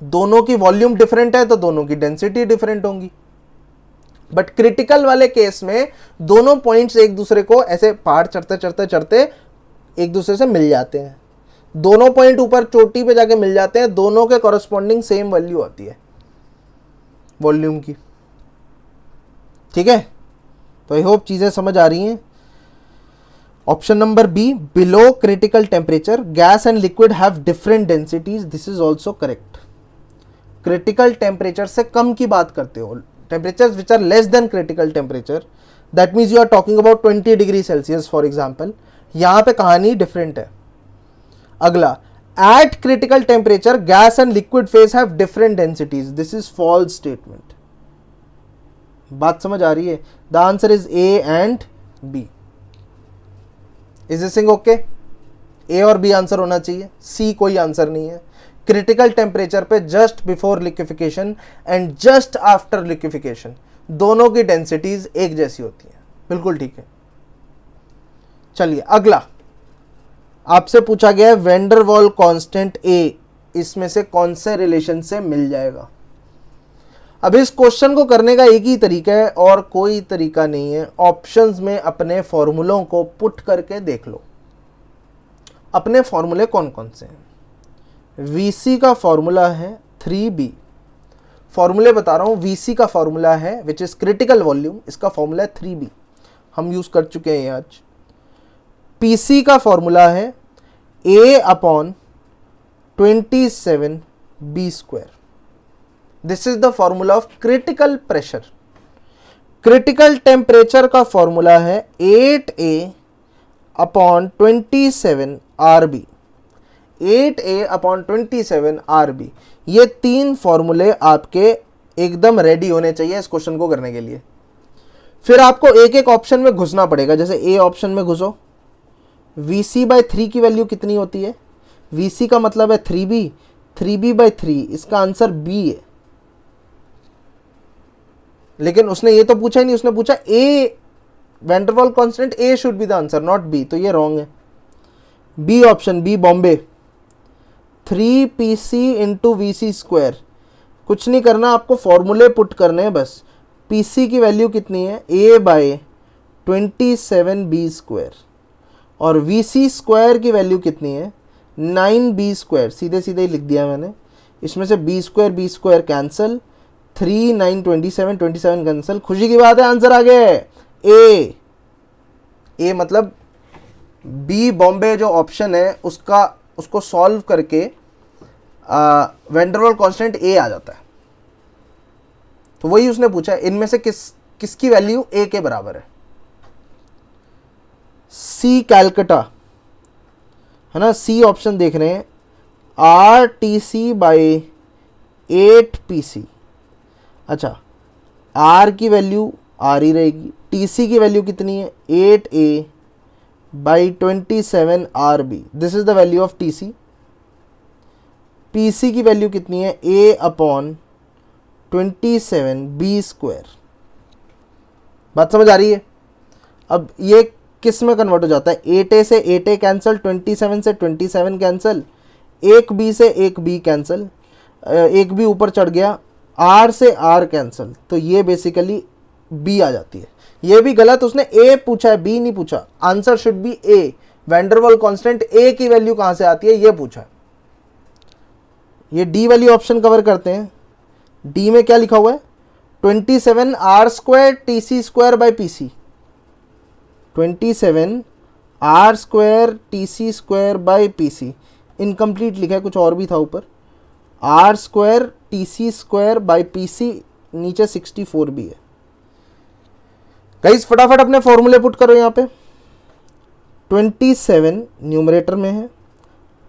दोनों की वॉल्यूम डिफरेंट है तो दोनों की डेंसिटी डिफरेंट होंगी। बट क्रिटिकल वाले केस में दोनों पॉइंट्स एक दूसरे को ऐसे पहाड़ चढ़ते चढ़ते चढ़ते एक दूसरे से मिल जाते हैं। दोनों पॉइंट ऊपर चोटी पे जाके मिल जाते हैं, दोनों के कॉरस्पॉन्डिंग सेम वैल्यू आती है वॉल्यूम की। ठीक है, तो आई होप चीजें समझ आ रही हैं। Option number B, below critical temperature gas and liquid have different densities, this is also correct. Critical temperature से कम की बात करते हो, temperatures which are less than critical temperature, that means you are talking about 20 degree Celsius for example, यहां पे कहानी different है। अगला, at critical temperature gas and liquid phase have different densities, this is false statement। बात समझ आ रही है? the answer is A and B। is this thing okay? A और B आंसर होना चाहिए, C कोई आंसर नहीं है। क्रिटिकल टेम्परेचर पे just before liquefaction and just after liquefaction दोनों की डेंसिटीज एक जैसी होती हैं। बिल्कुल ठीक है। चलिए अगला आपसे पूछा गया है van der Waal constant A, इसमें से कौन से रिलेशन से मिल जाएगा। अब इस क्वेश्चन को करने का एक ही तरीका है और कोई तरीका नहीं है। ऑप्शंस में अपने फॉर्मूलों को पुट करके देख लो। अपने फॉर्मूले कौन कौन से हैं? Vc का फॉर्मूला है 3B। फॉर्मूले बता रहा हूं, Vc का फॉर्मूला है विच इज क्रिटिकल वॉल्यूम, इसका फॉर्मूला है 3B, हम यूज कर चुके हैं आज। Pc का फॉर्मूला है A upon 27B²। This is the formula of critical pressure. Critical temperature का फॉर्मूला है 8A upon 27RB। 8A upon 27RB। ये तीन फॉर्मूले आपके एकदम रेडी होने चाहिए इस क्वेश्चन को करने के लिए। फिर आपको एक एक ऑप्शन में घुसना पड़ेगा। जैसे ए ऑप्शन में घुसो, Vc/3 की वैल्यू कितनी होती है? Vc का मतलब है 3B, 3B/3, इसका आंसर B है। लेकिन उसने ये तो पूछा ही नहीं, उसने पूछा A, van der Waal constant A should be the answer not B, तो ये रॉन्ग है। B option, B Bombay, 3PC into Vc²। कुछ नहीं करना, आपको फॉर्मूले पुट करने हैं बस। PC की वैल्यू कितनी है? A/27B² और Vc² की वैल्यू कितनी है? 9B²। सीधे सीधे ही लिख दिया मैंने। इसमें से B² कैंसिल, 3 9 27 27 कैंसिल। खुशी की बात है, आंसर आ गया है ए मतलब बी बॉम्बे जो ऑप्शन है उसको सॉल्व करके वैन डर वाल कांस्टेंट ए आ जाता है। तो वही उसने पूछा है, इनमें से किसकी वैल्यू ए के बराबर है। सी कैलकाटा है ना, सी ऑप्शन देख रहे हैं, RTC/8PC। अच्छा, आर की वैल्यू आर ही रहेगी, टीसी की वैल्यू कितनी है? 8A/27RB, this is the value of TC. PC की वैल्यू कितनी है? A/27B²। बात समझ आ रही है? अब ये किस में कन्वर्ट हो जाता है? 8A से 8A कैंसिल, 27 से 27 कैंसिल, 1B से 1B कैंसिल, 1B ऊपर चढ़ गया, R से R कैंसिल, तो ये बेसिकली B आ जाती है। ये भी गलत, उसने A पूछा है, B नहीं पूछा। Answer should be A। Van der Waal constant A की वैल्यू कहां से आती है ये पूछा है। ये D वाली ऑप्शन कवर करते हैं। D में क्या लिखा हुआ है? 27R² TC²/PC। 27R² TC²/PC incomplete लिखा है, कुछ और भी था ऊपर। R² TC²/PC, नीचे 64 भी है। गाइस फटाफट अपने फॉर्मूले पुट करो यहाँ पे। 27 न्यूमरेटर में है,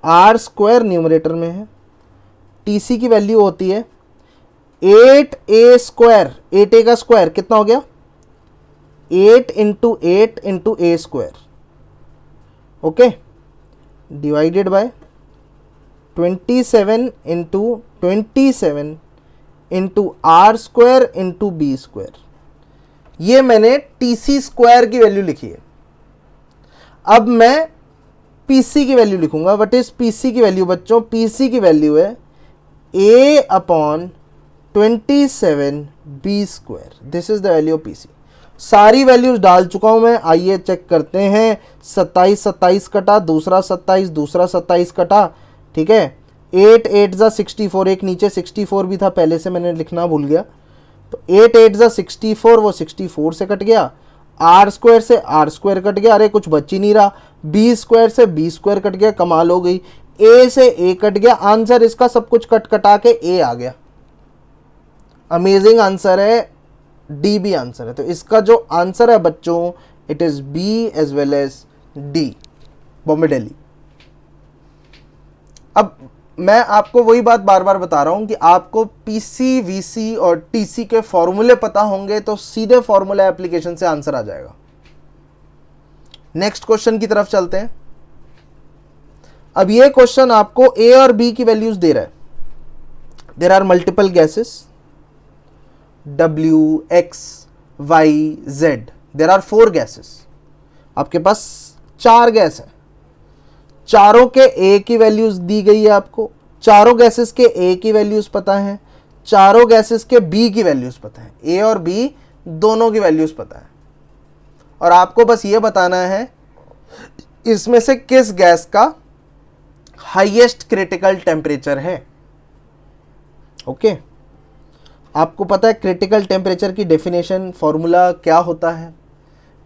R² न्यूमरेटर में है, TC की वैल्यू होती है 8A²। 8A का स्क्वायर कितना हो गया? 8 × 8 × A², okay, divided by 27 × 27 into R square into B square. ये मैंने टीसी स्क्वायर की वैल्यू लिखी है। अब मैं पीसी की वैल्यू लिखूंगा। व्हाट इज पीसी की वैल्यू बच्चों? पीसी की वैल्यू है a upon 27 B square. This is the value of PC. सारी वैल्यूज डाल चुका हूं मैं। आइए चेक करते हैं। 27 कटा, दूसरा 27 कटा, ठीक है। 8 8 जा 64, एक नीचे 64 भी था पहले से, मैंने लिखना भूल गया। तो 8 8 जा 64, वो 64 से कट गया। आर स्क्वायर से आर स्क्वायर कट गया, अरे कुछ बच ही नहीं रहा। बी स्क्वायर से बी स्क्वायर कट गया, कमाल हो गई। ए से ए कट गया। आंसर इसका सब कुछ कट कटा के ए आ गया। अमेजिंग आंसर है, डी भी आंसर है। तो इसका जो आंसर है बच्चों, it is B as well as D, Bombay Delhi. अब मैं आपको वही बात बार बार बता रहा हूं कि आपको पीसी, वीसी और टीसी के फॉर्मूले पता होंगे तो सीधे फॉर्मूला एप्लीकेशन से आंसर आ जाएगा। नेक्स्ट क्वेश्चन की तरफ चलते हैं। अब ये क्वेश्चन आपको ए और बी की वैल्यूज दे रहा है। There are multiple gases W, X, Y, Z। There are 4 gases. आपके पास 4 गैस है। चारों के A की वैल्यूज दी गई है आपको। चारों गैसेस के A की वैल्यूज पता है, चारों गैसेस के B की वैल्यूज पता है। A और B दोनों की वैल्यूज पता है, और आपको बस ये बताना है इसमें से किस गैस का हाईएस्ट क्रिटिकल टेम्परेचर है। ओके, आपको पता है क्रिटिकल टेम्परेचर की डेफिनेशन, फॉर्मूला क्या होता है?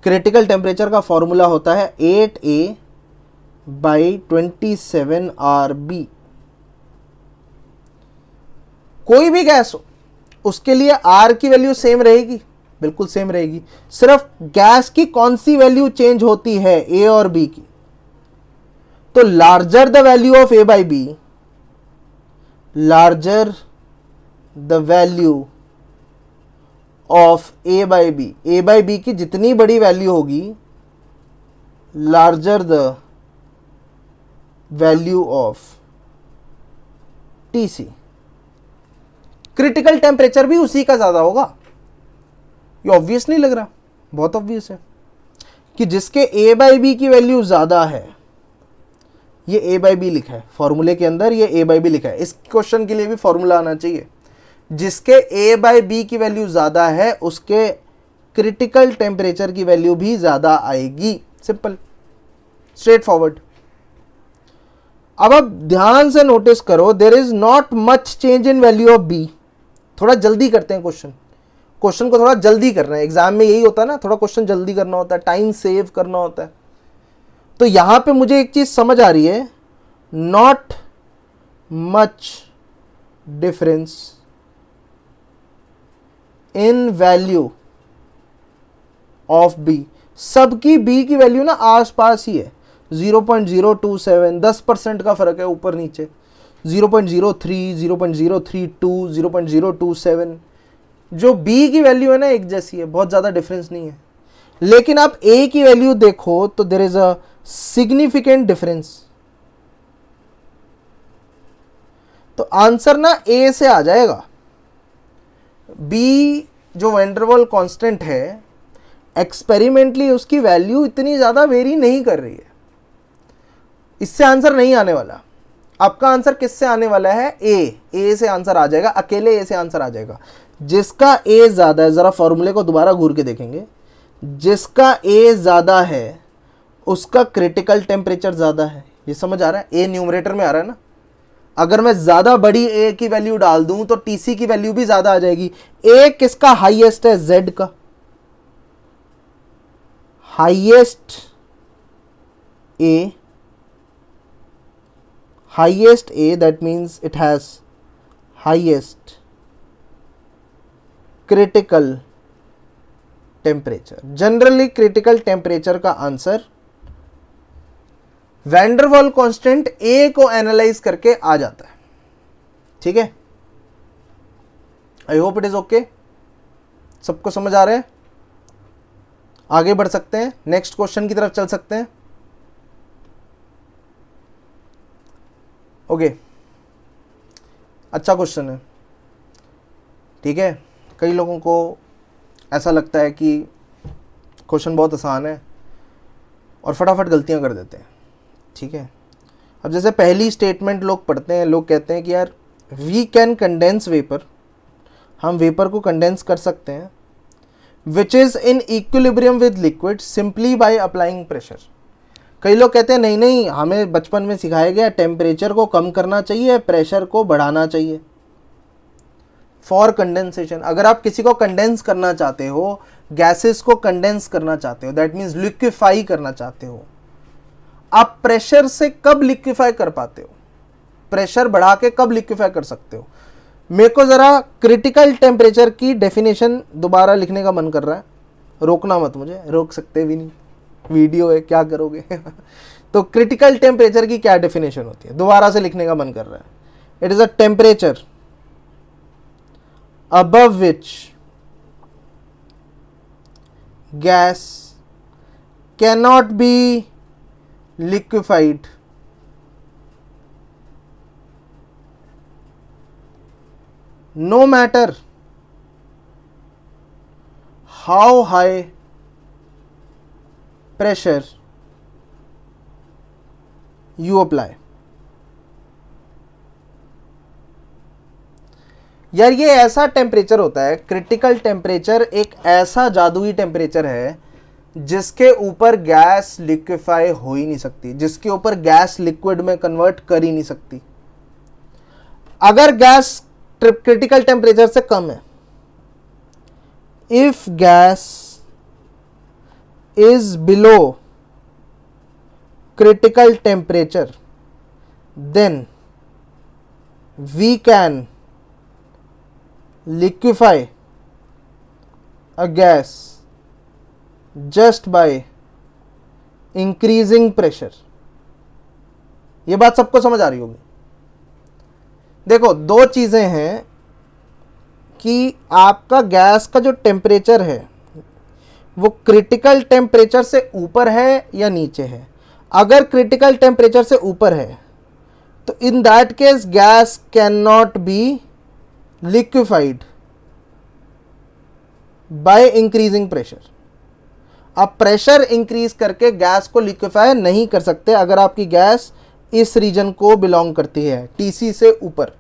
क्रिटिकल टेम्परेचर का फॉर्मूला होता है 8A बाई 27RB। कोई भी गैस हो उसके लिए R की वैल्यू सेम रहेगी, बिल्कुल सेम रहेगी। सिर्फ गैस की कौन सी वैल्यू चेंज होती है, A और B की। तो larger the value of A by B, larger the value of A by B, A by B की जितनी बड़ी वैल्यू होगी, larger the value of TC, critical temperature भी उसी का ज्यादा होगा। ये ऑब्वियस नहीं लग रहा? बहुत ऑब्वियस है कि जिसके A बाई B की वैल्यू ज्यादा है, ये A बाई B लिखा है फॉर्मूले के अंदर, ये A बाई B लिखा है। इस क्वेश्चन के लिए भी फॉर्मूला आना चाहिए। जिसके A बाई B की वैल्यू ज्यादा है उसके क्रिटिकल टेम्परेचर की वैल्यू भी ज्यादा आएगी। Simple, straightforward. अब आप ध्यान से नोटिस करो, there is not much change in value of B। थोड़ा जल्दी करते हैं क्वेश्चन को थोड़ा जल्दी करना है। एग्जाम में यही होता है ना, थोड़ा क्वेश्चन जल्दी करना होता है, टाइम सेव करना होता है। तो यहां पे मुझे एक चीज समझ आ रही है, not much difference in value of B। सबकी B की वैल्यू ना आसपास ही है, 0.027, 10% का फर्क है ऊपर नीचे, 0.03, 0.032, 0.027। जो B की वैल्यू है ना एक जैसी है, बहुत ज्यादा डिफरेंस नहीं है। लेकिन आप A की वैल्यू देखो तो there is a significant difference. तो आंसर ना A से आ जाएगा। B जो वैंडरवाल कांस्टेंट है, एक्सपेरिमेंटली उसकी वैल्यू इतनी ज्यादा वेरी नहीं कर रही है, इससे आंसर नहीं आने वाला। आपका आंसर किससे आने वाला है? A से आंसर आ जाएगा, अकेले A से आंसर आ जाएगा। जिसका A ज्यादा है, जरा फॉर्मूले को दोबारा घूर के देखेंगे, जिसका A ज्यादा है उसका क्रिटिकल टेम्परेचर ज्यादा है। ये समझ आ रहा है? A न्यूमरेटर में आ रहा है ना। अगर मैं ज्यादा बड़ी A की वैल्यू डाल दूं तो TC की वैल्यू भी ज्यादा आ जाएगी। A किसका हाईएस्ट है? Z का highest A, highest A, that means it has highest critical temperature. Generally critical temperature का आंसर वैंडरवाल कांस्टेंट A को एनालाइज करके आ जाता है। ठीक है, I hope it is okay. सबको समझ आ रहा है? आगे बढ़ सकते हैं, नेक्स्ट क्वेश्चन की तरफ चल सकते हैं। ओके, अच्छा क्वेश्चन है। ठीक है, कई लोगों को ऐसा लगता है कि क्वेश्चन बहुत आसान है और फटाफट गलतियां कर देते हैं। ठीक है, अब जैसे पहली स्टेटमेंट लोग पढ़ते हैं, लोग कहते हैं कि यार वी कैन कंडेंस वेपर, हम वेपर को कंडेंस कर सकते हैं, which is in equilibrium with liquid simply by applying pressure. कई लोग कहते हैं नहीं नहीं, हमें बचपन में सिखाया गया टेम्परेचर को कम करना चाहिए, प्रेशर को बढ़ाना चाहिए फॉर कंडेंसेशन। अगर आप किसी को कंडेंस करना चाहते हो, गैसेस को कंडेंस करना चाहते हो, दैट मीन्स लिक्विफाई करना चाहते हो, आप प्रेशर से कब लिक्विफाई कर पाते हो? प्रेशर बढ़ा के कब लिक्विफाई कर सकते हो? मेरे को ज़रा क्रिटिकल टेम्परेचर की डेफिनेशन दोबारा लिखने का मन कर रहा है, रोकना मत, मुझे रोक सकते भी नहीं, वीडियो है, क्या करोगे तो क्रिटिकल टेम्परेचर की क्या डेफिनेशन होती है, दोबारा से लिखने का मन कर रहा है। It is a temperature above which gas cannot be liquefied no matter how high pressure you apply। यार ये ऐसा टेम्परेचर होता है, क्रिटिकल टेम्परेचर एक ऐसा जादुई टेम्परेचर है जिसके ऊपर गैस लिक्विफाई हो ही नहीं सकती, जिसके ऊपर गैस लिक्विड में कन्वर्ट कर ही नहीं सकती। अगर गैस क्रिटिकल टेम्परेचर से कम है, if gas is below critical temperature then we can liquefy a gas just by increasing pressure। ये बात सबको समझ आ रही होगी। देखो दो चीजें हैं कि आपका गैस का जो टेम्परेचर है वो क्रिटिकल टेम्परेचर से ऊपर है या नीचे है। अगर क्रिटिकल टेम्परेचर से ऊपर है तो इन that case gas can not be liquefied by increasing pressure. आप प्रेशर इंक्रीज करके गैस को लिक्विफाई नहीं कर सकते अगर आपकी गैस इस रीजन को बिलोंग करती है, टीसी से ऊपर।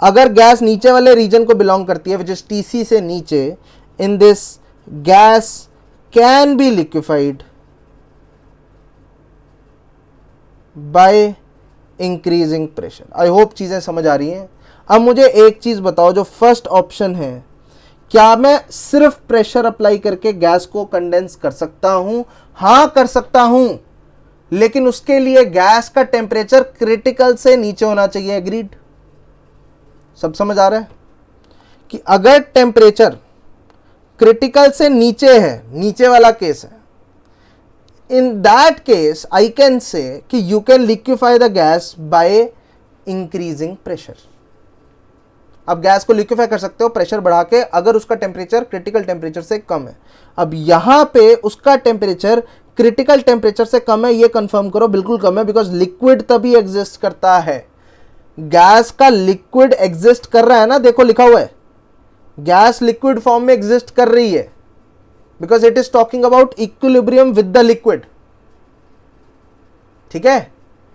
अगर गैस नीचे वाले रीजन को बिलोंग करती है, विच इज टीसी से नीचे, in this gas can be liquefied by increasing pressure. I hope चीजें समझ आ रही हैं। अब मुझे एक चीज बताओ, जो फर्स्ट ऑप्शन है, क्या मैं सिर्फ प्रेशर अप्लाई करके गैस को कंडेंस कर सकता हूं? हां कर सकता हूं, लेकिन उसके लिए गैस का टेम्परेचर क्रिटिकल से नीचे होना चाहिए। एग्रीड? सब समझ आ रहा है कि अगर टेम्परेचर क्रिटिकल से नीचे है, नीचे वाला केस है, in that case I can say कि you can liquefy the gas by increasing pressure. अब गैस को लिक्विफाई कर सकते हो प्रेशर बढ़ा के, अगर उसका टेम्परेचर क्रिटिकल टेम्परेचर से कम है। अब यहां पे उसका टेम्परेचर क्रिटिकल टेम्परेचर से कम है, ये कंफर्म करो, बिल्कुल कम है, बिकॉज लिक्विड तभी एग्जिस्ट करता है। गैस का लिक्विड एग्जिस्ट कर रहा है ना, देखो लिखा हुआ है, गैस लिक्विड फॉर्म में एग्जिस्ट कर रही है, because it is talking about equilibrium with the liquid. ठीक है,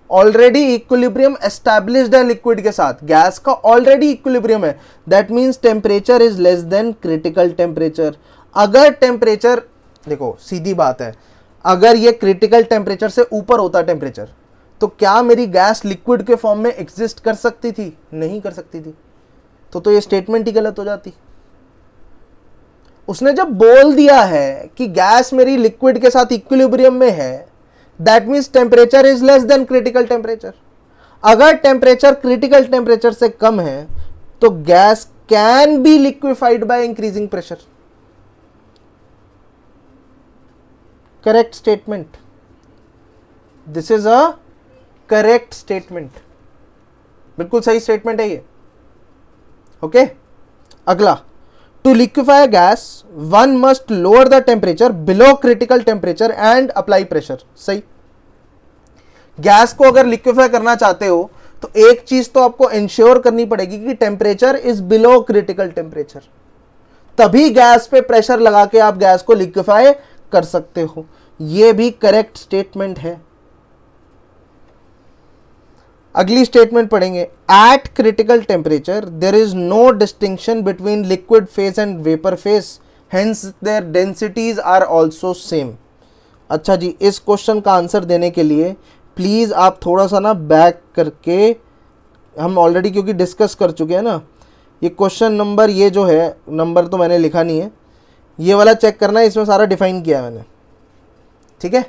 ऑलरेडी इक्विलिब्रियम एस्टैब्लिश्ड है लिक्विड के साथ, गैस का ऑलरेडी इक्विलिब्रियम है, that means temperature is less than critical temperature. अगर टेम्परेचर, देखो सीधी बात है, अगर ये क्रिटिकल टेम्परेचर से ऊपर होता टेम्परेचर, तो क्या मेरी गैस लिक्विड के फॉर्म में एग्जिस्ट कर सकती थी? नहीं कर सकती थी। तो ये स्टेटमेंट ही गलत हो जाती। उसने जब बोल दिया है कि गैस मेरी लिक्विड के साथ इक्विलिब्रियम में है, that means temperature is less than critical temperature. अगर टेम्परेचर क्रिटिकल टेम्परेचर से कम है तो gas can be liquefied by increasing pressure. Correct statement, this is a correct statement, बिल्कुल सही स्टेटमेंट है ये। ओके, अगला, to liquefy gas one must lower the temperature below critical temperature and apply pressure. सही, गैस को अगर liquefy करना चाहते हो तो एक चीज तो आपको इंश्योर करनी पड़ेगी कि temperature is below critical temperature. तभी गैस पे प्रेशर लगा के आप गैस को लिक्विफाई कर सकते हो। ये भी करेक्ट स्टेटमेंट है। अगली स्टेटमेंट पढ़ेंगे, at critical temperature there is no distinction between liquid phase and vapour phase, hence their densities are also same. अच्छा जी, इस क्वेश्चन का आंसर देने के लिए प्लीज़ आप थोड़ा सा ना बैक करके, हम ऑलरेडी क्योंकि डिस्कस कर चुके हैं ना, ये क्वेश्चन नंबर, ये जो है नंबर तो मैंने लिखा नहीं है, ये वाला चेक करना है, इसमें सारा डिफाइन किया है मैंने, ठीक है।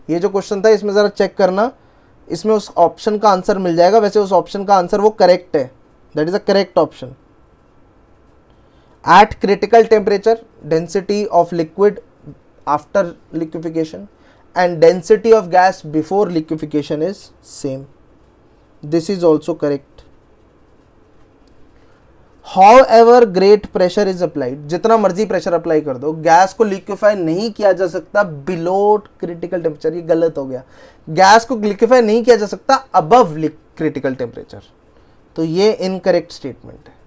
ये जो क्वेश्चन था इसमें ज़रा चेक करना, इसमें उस ऑप्शन का आंसर मिल जाएगा। वैसे उस ऑप्शन का आंसर वो करेक्ट है, that is a correct option. Eight critical temperature density of liquid after liquefaction and density of gas before liquefaction is same. This is also correct. However great pressure is applied, जितना मर्जी pressure apply कर दो, gas को liquefy नहीं किया जा सकता below critical temperature. ये गलत हो गया, गैस को लिक्विफाई नहीं किया जा सकता अबव क्रिटिकल टेम्परेचर, तो ये इनकरेक्ट स्टेटमेंट है।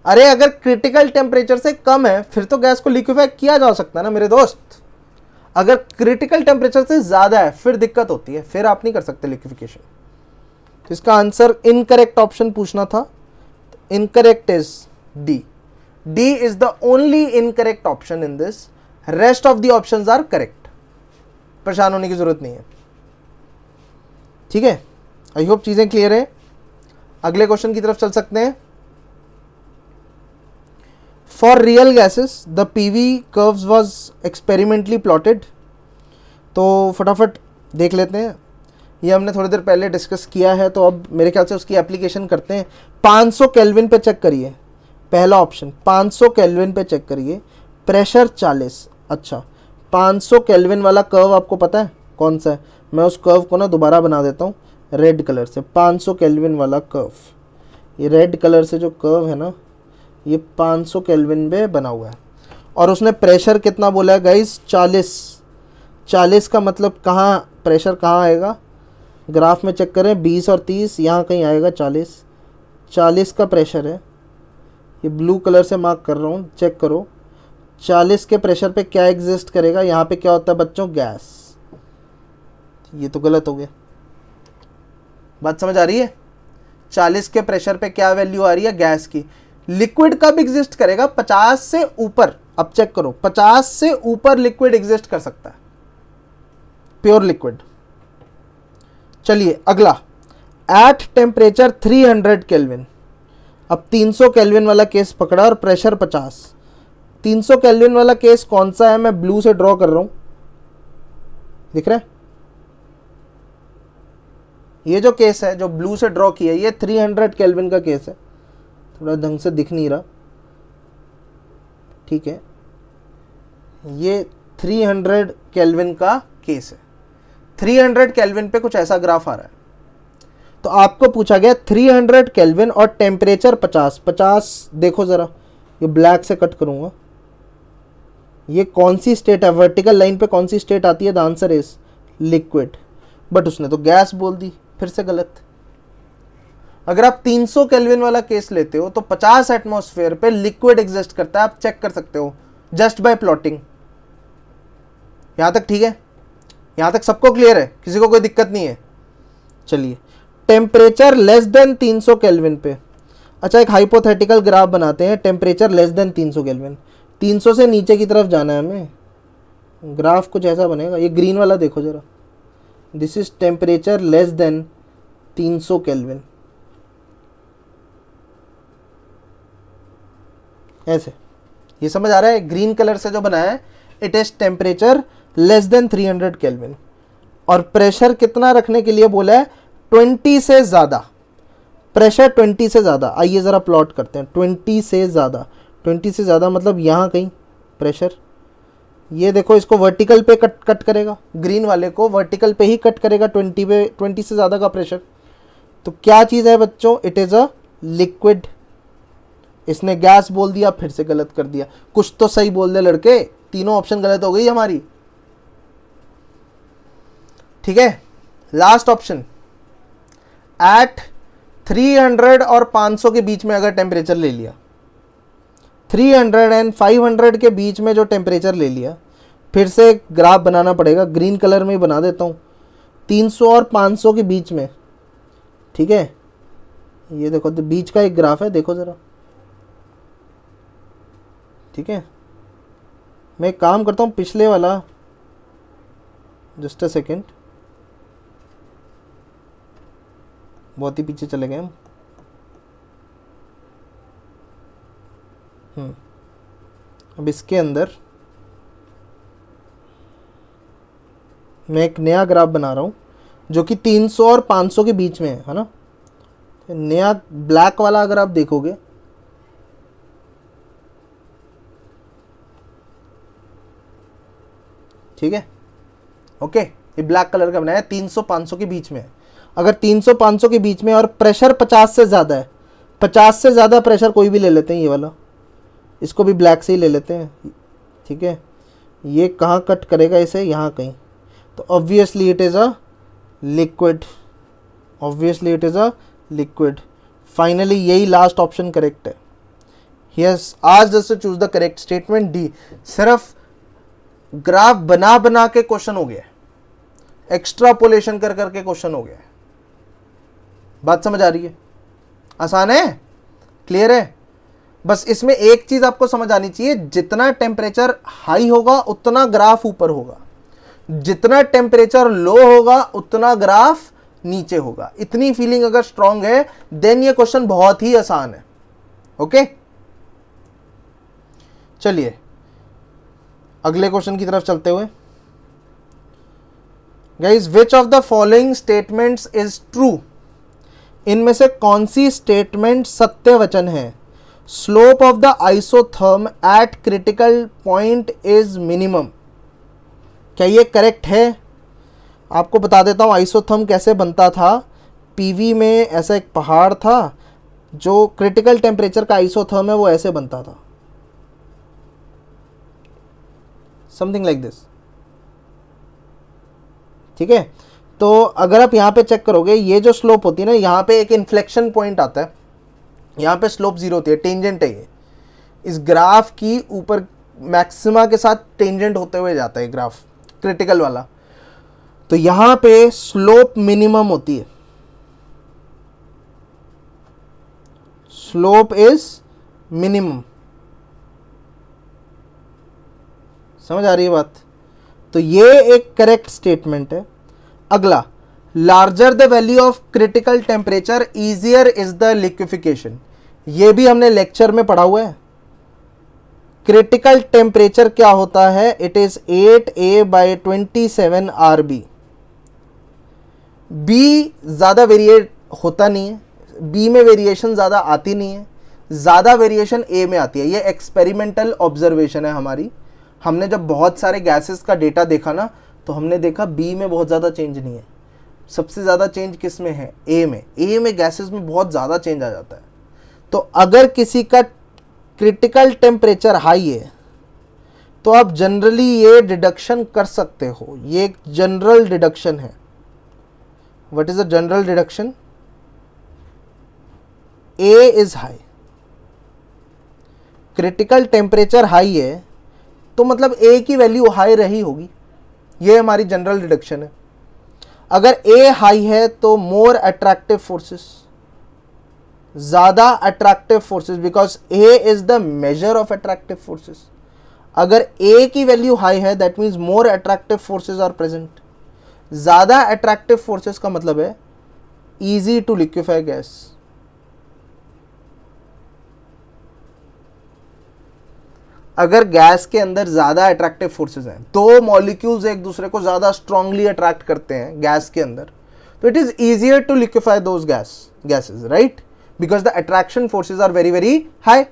अरे अगर क्रिटिकल टेम्परेचर से कम है फिर तो गैस को लिक्विफाई किया जा सकता है ना मेरे दोस्त। अगर क्रिटिकल टेम्परेचर से ज्यादा है फिर दिक्कत होती है, फिर आप नहीं कर सकते लिक्विफिकेशन। तो इसका आंसर इनकरेक्ट ऑप्शन पूछना था, incorrect is D. D is the only incorrect option in this, rest of the options are correct. परेशान होने की जरूरत नहीं है, ठीक है। आई होप चीजें क्लियर है। अगले क्वेश्चन की तरफ चल सकते हैं। For real gases, the PV curves was experimentally plotted। तो फटाफट देख लेते हैं, ये हमने थोड़ी देर पहले डिस्कस किया है, तो अब मेरे ख्याल से उसकी एप्लीकेशन करते हैं। 500 केल्विन पे चेक करिए, पहला ऑप्शन 500 केल्विन पे चेक करिए, प्रेशर 40। अच्छा, 500 केल्विन वाला कर्व आपको पता है कौन सा है? मैं उस कर्व को ना दोबारा बना देता हूँ रेड कलर से। 500 केल्विन वाला कर्व, ये रेड कलर से जो कर्व है ना, ये 500 केल्विन पे बना हुआ है, और उसने प्रेशर कितना बोला है गाइस? 40। 40 का मतलब कहाँ प्रेशर कहाँ आएगा? ग्राफ में चेक करें, 20 और 30, यहाँ कहीं आएगा 40। 40 का प्रेशर है, ये ब्लू कलर से मार्क कर रहा हूँ, चेक करो। 40 के प्रेशर पे क्या एग्जिस्ट करेगा? यहाँ पे क्या होता है बच्चों? गैस। ये तो गलत हो गया, बात समझ आ रही है? 40 के प्रेशर पे क्या वैल्यू आ रही है? गैस की। लिक्विड कब एग्जिस्ट करेगा? 50 से ऊपर। अब चेक करो, 50 से ऊपर लिक्विड एग्जिस्ट कर सकता है, प्योर लिक्विड। चलिए अगला, एट टेम्परेचर 300 केल्विन। अब 300 केल्विन वाला केस पकड़ा और प्रेशर 50। 300 केल्विन वाला केस कौन सा है? मैं ब्लू से ड्रॉ कर रहा हूं, दिख रहा है? ये जो केस है जो ब्लू से ड्रॉ किया है, ये 300 केल्विन का केस है। थोड़ा ढंग से दिख नहीं रहा, ठीक है। ये 300 केल्विन का केस है। 300 केल्विन पे कुछ ऐसा ग्राफ आ रहा है। तो आपको पूछा गया 300 केल्विन और टेम्परेचर 50। 50 देखो जरा, ये ब्लैक से कट करूंगा, ये कौन सी स्टेट है? वर्टिकल लाइन पे कौन सी स्टेट आती है? The answer is liquid. But उसने तो गैस बोल दी, फिर से गलत। अगर आप 300 केल्विन वाला केस लेते हो तो 50 एटमॉस्फेयर पे लिक्विड एग्जिस्ट करता है, आप चेक कर सकते हो जस्ट बाय प्लॉटिंग। यहां तक ठीक है? यहां तक सबको क्लियर है? किसी को कोई दिक्कत नहीं है? चलिए, टेम्परेचर लेस देन 300 केल्विन पे, अच्छा एक हाइपोथेटिकल ग्राफ बनाते हैं। टेम्परेचर लेस देन 300 केल्विन, 300 से नीचे की तरफ जाना है हमें। ग्राफ कुछ ऐसा बनेगा, ये ग्रीन वाला देखो जरा, this is temperature less than 300 kelvin, ऐसे। ये समझ आ रहा है? ग्रीन कलर से जो बनाया है, it is temperature less than 300 kelvin. और प्रेशर कितना रखने के लिए बोला है? 20 से ज़्यादा। प्रेशर 20 से ज़्यादा। आइए ज़रा प्लॉट करते हैं। 20 से ज़्यादा, 20 से ज़्यादा मतलब यहाँ कहीं प्रेशर, ये देखो इसको वर्टिकल पे कट करेगा, ग्रीन वाले को वर्टिकल पे ही कट करेगा 20 पे, 20 से ज़्यादा का प्रेशर। तो क्या चीज़ है बच्चों? It is a liquid. इसने गैस बोल दिया, फिर से गलत कर दिया। कुछ तो सही बोल दे लड़के, तीनों ऑप्शन गलत हो गई हमारी, ठीक है। लास्ट ऑप्शन, एट 300 और 500 के बीच में अगर टेम्परेचर ले लिया, 300 एंड 500 के बीच में जो टेम्परेचर ले लिया, फिर से एक ग्राफ बनाना पड़ेगा, ग्रीन कलर में ही बना देता हूँ, 300 और 500 के बीच में, ठीक है। ये देखो तो बीच का एक ग्राफ है, देखो ज़रा, ठीक है। मैं एक काम करता हूँ, पिछले वाला, जस्ट अ सेकेंड, बहुत ही पीछे चले गए हम। अब इसके अंदर मैं एक नया ग्राफ बना रहा हूँ जो कि 300 और 500 के बीच में है ना। नया ब्लैक वाला अगर आप देखोगे, ठीक है, ओके, ये ब्लैक कलर का बनाया, 300-500 के बीच में है। अगर 300-500 के बीच में और प्रेशर 50 से ज़्यादा है, 50 से ज़्यादा प्रेशर कोई भी ले लेते हैं, ये वाला, इसको भी ब्लैक से ही ले लेते हैं, ठीक है। ये कहाँ कट करेगा इसे, यहाँ कहीं, तो obviously it is a liquid, obviously it is a liquid. Finally यही लास्ट ऑप्शन करेक्ट है। यस, आज just choose the correct statement D. सिर्फ ग्राफ बना बना के क्वेश्चन हो गया, एक्स्ट्रापोलेशन कर करके क्वेश्चन हो गया। बात समझ आ रही है? आसान है, क्लियर है? बस इसमें एक चीज आपको समझ आनी चाहिए, जितना टेम्परेचर हाई होगा उतना ग्राफ ऊपर होगा, जितना टेम्परेचर लो होगा उतना ग्राफ नीचे होगा। इतनी फीलिंग अगर स्ट्रांग है देन ये क्वेश्चन बहुत ही आसान है। ओके, चलिए अगले क्वेश्चन की तरफ चलते हुए, guys, which of the following statements is true? इनमें से कौन सी स्टेटमेंट सत्य वचन है? Slope of the isotherm eight critical point is minimum. क्या ये करेक्ट है? आपको बता देता हूँ आइसोथर्म कैसे बनता था। पीवी में ऐसा एक पहाड़ था, जो क्रिटिकल टेम्परेचर का आइसोथर्म है वो ऐसे बनता था, समथिंग लाइक दिस, ठीक है। तो अगर आप यहाँ पे चेक करोगे, ये जो स्लोप होती है ना, यहाँ पे एक इन्फ्लेक्शन पॉइंट आता है, यहाँ पे स्लोप 0 होती है, टेंजेंट है ये, इस ग्राफ की ऊपर मैक्सिमा के साथ टेंजेंट होते हुए जाता है ग्राफ, क्रिटिकल वाला। तो यहाँ पे स्लोप मिनिमम होती है, स्लोप इज मिनिमम। समझ आ रही है बात? तो ये एक करेक्ट स्टेटमेंट है। अगला, larger the value of critical temperature easier is the liquefaction. ये भी हमने लेक्चर में पढ़ा हुआ है। क्रिटिकल टेम्परेचर क्या होता है? It is 8a/27 RB। B ज़्यादा वेरिएट होता नहीं है, बी में वेरिएशन ज़्यादा आती नहीं है, ज़्यादा वेरिएशन ए में आती है। ये एक्सपेरिमेंटल ऑब्जर्वेशन है हमारी। हमने जब बहुत सारे गैसेस का डेटा देखा ना, तो हमने देखा बी में बहुत ज़्यादा चेंज नहीं है, सबसे ज़्यादा चेंज किस में है? ए में। ए में गैसेस में बहुत ज़्यादा चेंज आ जाता है। तो अगर किसी का क्रिटिकल टेम्परेचर हाई है तो आप जनरली ये डिडक्शन कर सकते हो, ये एक जनरल डिडक्शन है। What is the general deduction? A is high, critical temperature high है तो मतलब ए की वैल्यू हाई रही होगी, ये हमारी जनरल डिडक्शन है। अगर ए हाई है तो मोर अट्रैक्टिव फोर्सेस, ज्यादा attractive forces, because a is the measure of attractive forces. अगर ए की वैल्यू हाई है that means more attractive forces are present. ज्यादा अट्रैक्टिव फोर्सेस का मतलब है इजी टू लिक्विफाई गैस। अगर गैस के अंदर ज्यादा अट्रैक्टिव फोर्सेस हैं, दो मॉलिक्यूल्स एक दूसरे को ज्यादा स्ट्रांगली अट्रैक्ट करते हैं गैस के अंदर, तो it is easier to liquefy those gases, right? Because the attraction forces are very very high.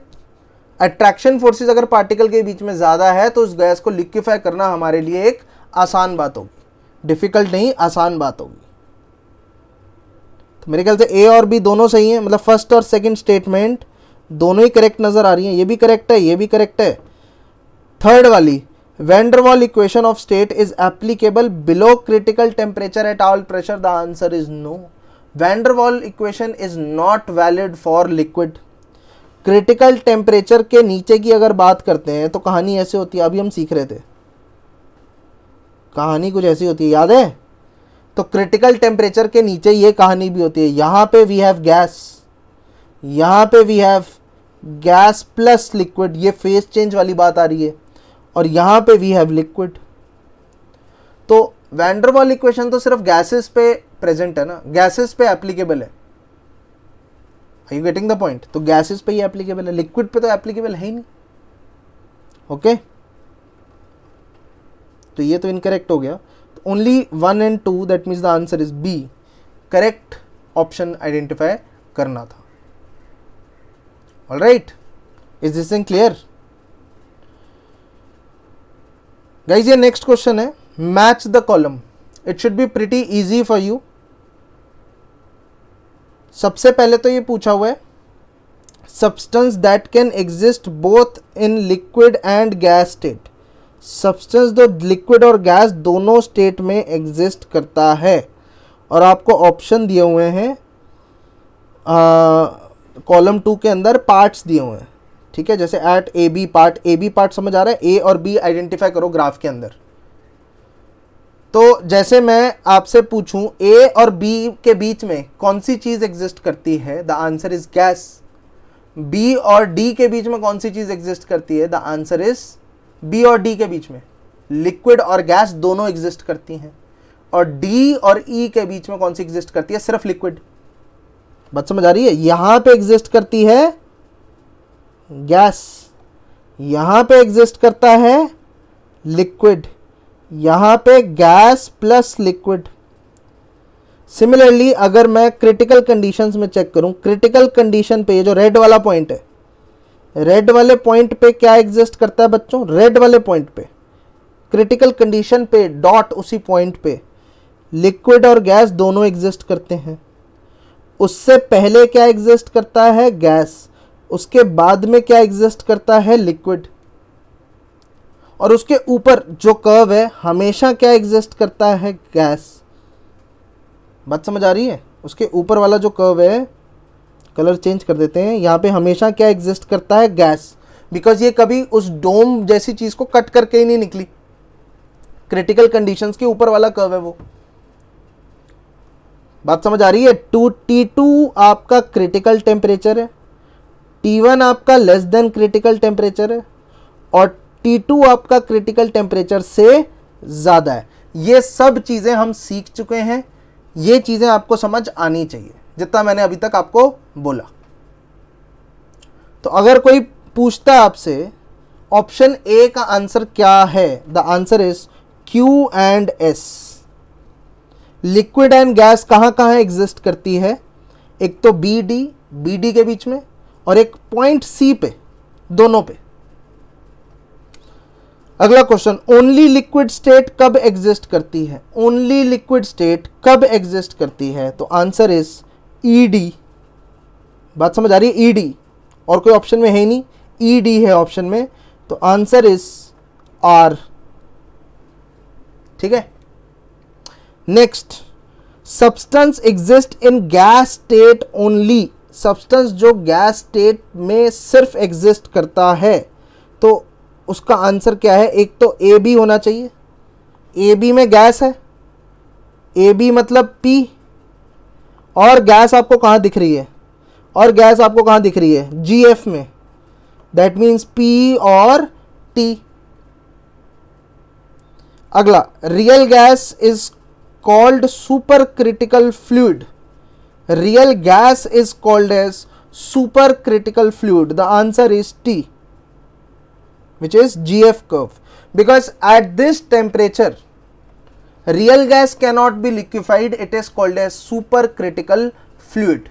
Attraction forces अगर पार्टिकल के बीच में ज्यादा है तो उस गैस को लिक्विफाई करना हमारे लिए एक आसान बात होगी, डिफिकल्ट नहीं, आसान बात होगी। तो मेरे ख्याल से ए और बी दोनों सही हैं, मतलब फर्स्ट और सेकंड स्टेटमेंट दोनों ही करेक्ट नजर आ रही हैं। ये भी करेक्ट है, ये भी करेक्ट है। थर्ड वाली, van der Waals equation of state is applicable below critical temperature at all pressure, the answer is no. Van der Waals equation is not valid for liquid. Critical temperature के नीचे की अगर बात करते हैं तो कहानी ऐसे होती है, अभी हम सीख रहे थे, कहानी कुछ ऐसी होती है, याद है? तो क्रिटिकल टेम्परेचर के नीचे ये कहानी भी होती है। यहां पे वी हैव गैस, यहां पे we have gas plus liquid, ये फेज चेंज वाली बात आ रही है, और यहां पे वी हैव लिक्विड। तो वैन डर वाल इक्वेशन तो सिर्फ गैसेस पे प्रेजेंट है ना, गैसेस पे एप्लीकेबल है। Are you getting the point? तो गैसेस पे ही एप्लीकेबल है, लिक्विड पे तो एप्लीकेबल है ही नहीं। ओके तो ये तो इनकरेक्ट हो गया। तो only 1 and 2, that means the answer is B, correct option identify करना था। Alright, is this thing clear guys? ये नेक्स्ट क्वेश्चन है, match the column. It should be pretty easy for you. सबसे पहले तो ये पूछा हुआ है, substance that can exist both in liquid and gas state. Substance जो लिक्विड और गैस दोनों स्टेट में एग्जिस्ट करता है, और आपको ऑप्शन दिए हुए हैं कॉलम 2 के अंदर, पार्ट्स दिए हुए हैं। ठीक है, जैसे at A B part, A B part समझ आ रहा है, ए और बी आइडेंटिफाई करो ग्राफ के अंदर। तो जैसे मैं आपसे पूछूं ए और बी के बीच में कौन सी चीज एग्जिस्ट करती है, the answer is gas. B और डी के बीच में कौन सी चीज एग्जिस्ट करती है, द आंसर इज, बी और डी के बीच में लिक्विड और गैस दोनों एग्जिस्ट करती हैं। और डी और ई के बीच में कौन सी एग्जिस्ट करती है, सिर्फ लिक्विड। बात समझ आ रही है? यहां पे एग्जिस्ट करती है गैस, यहां पे एग्जिस्ट करता है लिक्विड, यहां पे गैस प्लस लिक्विड। सिमिलरली अगर मैं क्रिटिकल कंडीशंस में चेक करूं, क्रिटिकल कंडीशन पे जो रेड वाला पॉइंट है, रेड वाले पॉइंट पे क्या एग्जिस्ट करता है बच्चों, रेड वाले पॉइंट पे क्रिटिकल कंडीशन पे डॉट, उसी पॉइंट पे लिक्विड और गैस दोनों एग्जिस्ट करते हैं। उससे पहले क्या एग्जिस्ट करता है, गैस। उसके बाद में क्या एग्जिस्ट करता है, लिक्विड। और उसके ऊपर जो कर्व है हमेशा क्या एग्जिस्ट करता है, गैस। बात समझ आ रही है? उसके ऊपर वाला जो कर्व है, कलर चेंज कर देते हैं, यहाँ पे हमेशा क्या एग्जिस्ट करता है, गैस। बिकॉज ये कभी उस डोम जैसी चीज को कट करके ही नहीं निकली, क्रिटिकल कंडीशंस के ऊपर वाला कर्व है वो। बात समझ आ रही है? T2 आपका क्रिटिकल टेम्परेचर है, T1 आपका लेस देन क्रिटिकल टेम्परेचर है, और T2 आपका क्रिटिकल टेम्परेचर से ज़्यादा है। ये सब चीज़ें हम सीख चुके हैं, ये चीज़ें आपको समझ आनी चाहिए जितना मैंने अभी तक आपको बोला। तो अगर कोई पूछता है आपसे ऑप्शन ए का आंसर क्या है, the answer is Q and S। Liquid and gas कहाँ कहाँ एग्जिस्ट करती है, एक तो बी डी के बीच में, और एक पॉइंट C पे, दोनों पे। अगला क्वेश्चन, ओनली लिक्विड स्टेट कब एग्जिस्ट करती है, ओनली लिक्विड स्टेट कब एग्जिस्ट करती है, तो आंसर इज ED। बात समझ आ रही है? ED, और कोई ऑप्शन में है ही नहीं, ED है ऑप्शन में, तो आंसर इज R। ठीक है, next, substance exist in gas state only. Substance जो गैस स्टेट में सिर्फ एग्जिस्ट करता है, तो उसका आंसर क्या है, एक तो AB होना चाहिए, AB में गैस है, AB मतलब P, और गैस आपको कहाँ दिख रही है, और गैस आपको कहाँ दिख रही है, GF में, दैट मीन्स P और T। अगला, real gas is called super critical fluid, real gas is called as super critical fluid, the answer is T, which is GF curve, because at this temperature real gas cannot be liquefied, it is called as supercritical fluid,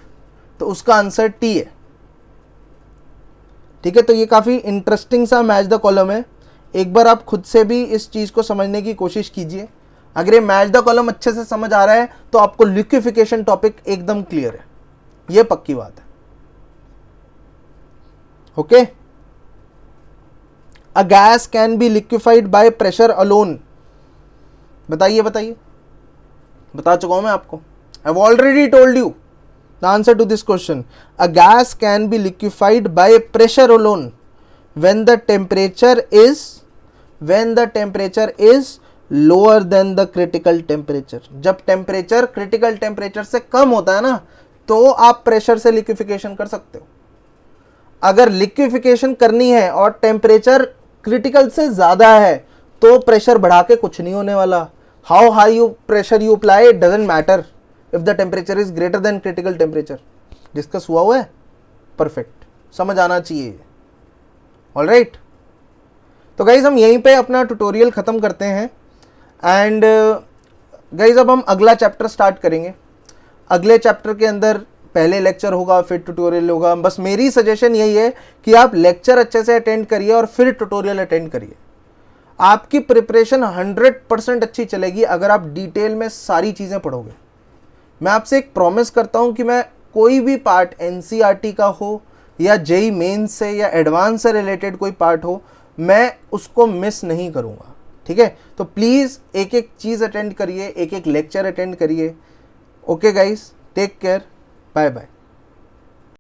तो उसका answer T है। ठीक है, तो ये काफ़ी interesting सा match the column है। एक बार आप खुद से भी इस चीज़ को समझने की कोशिश कीजिए। अगर ये मैच द कॉलम अच्छे से समझ आ रहा है तो आपको लिक्विफिकेशन टॉपिक एकदम क्लियर है, ये पक्की बात है। Okay, A gas can be liquefied by pressure alone। बताइए बताइए, बता चुका हूं मैं आपको, I've already told you The answer to this question, a gas can be liquefied by pressure alone when the temperature is lower than the critical temperature. जब temperature critical temperature से कम होता है ना, तो आप प्रेशर से लिक्विफिकेशन कर सकते हो। अगर लिक्विफिकेशन करनी है और टेम्परेचर क्रिटिकल से ज्यादा है, तो प्रेशर बढ़ा के कुछ नहीं होने वाला। How high you pressure you apply, it doesn't matter if the temperature is greater than critical temperature. Discuss हुआ है? परफेक्ट, समझ आना चाहिए। ऑलराइट, तो गाइज हम यहीं पे अपना ट्यूटोरियल खत्म करते हैं। एंड गाइज अब हम अगला चैप्टर स्टार्ट करेंगे। अगले चैप्टर के अंदर पहले लेक्चर होगा, फिर ट्यूटोरियल होगा। बस मेरी सजेशन यही है कि आप लेक्चर अच्छे से अटेंड करिए और फिर ट्यूटोरियल अटेंड करिए। आपकी प्रिपरेशन 100% अच्छी चलेगी अगर आप डिटेल में सारी चीज़ें पढ़ोगे। मैं आपसे एक प्रॉमिस करता हूं कि मैं कोई भी पार्ट एनसीईआरटी का हो या जेईई मेंस से या एडवांस से रिलेटेड कोई पार्ट हो, मैं उसको मिस नहीं करूंगा। ठीक है, तो प्लीज़ एक एक चीज़ अटेंड करिए, एक एक लेक्चर अटेंड करिए। Okay guys, take care, bye bye.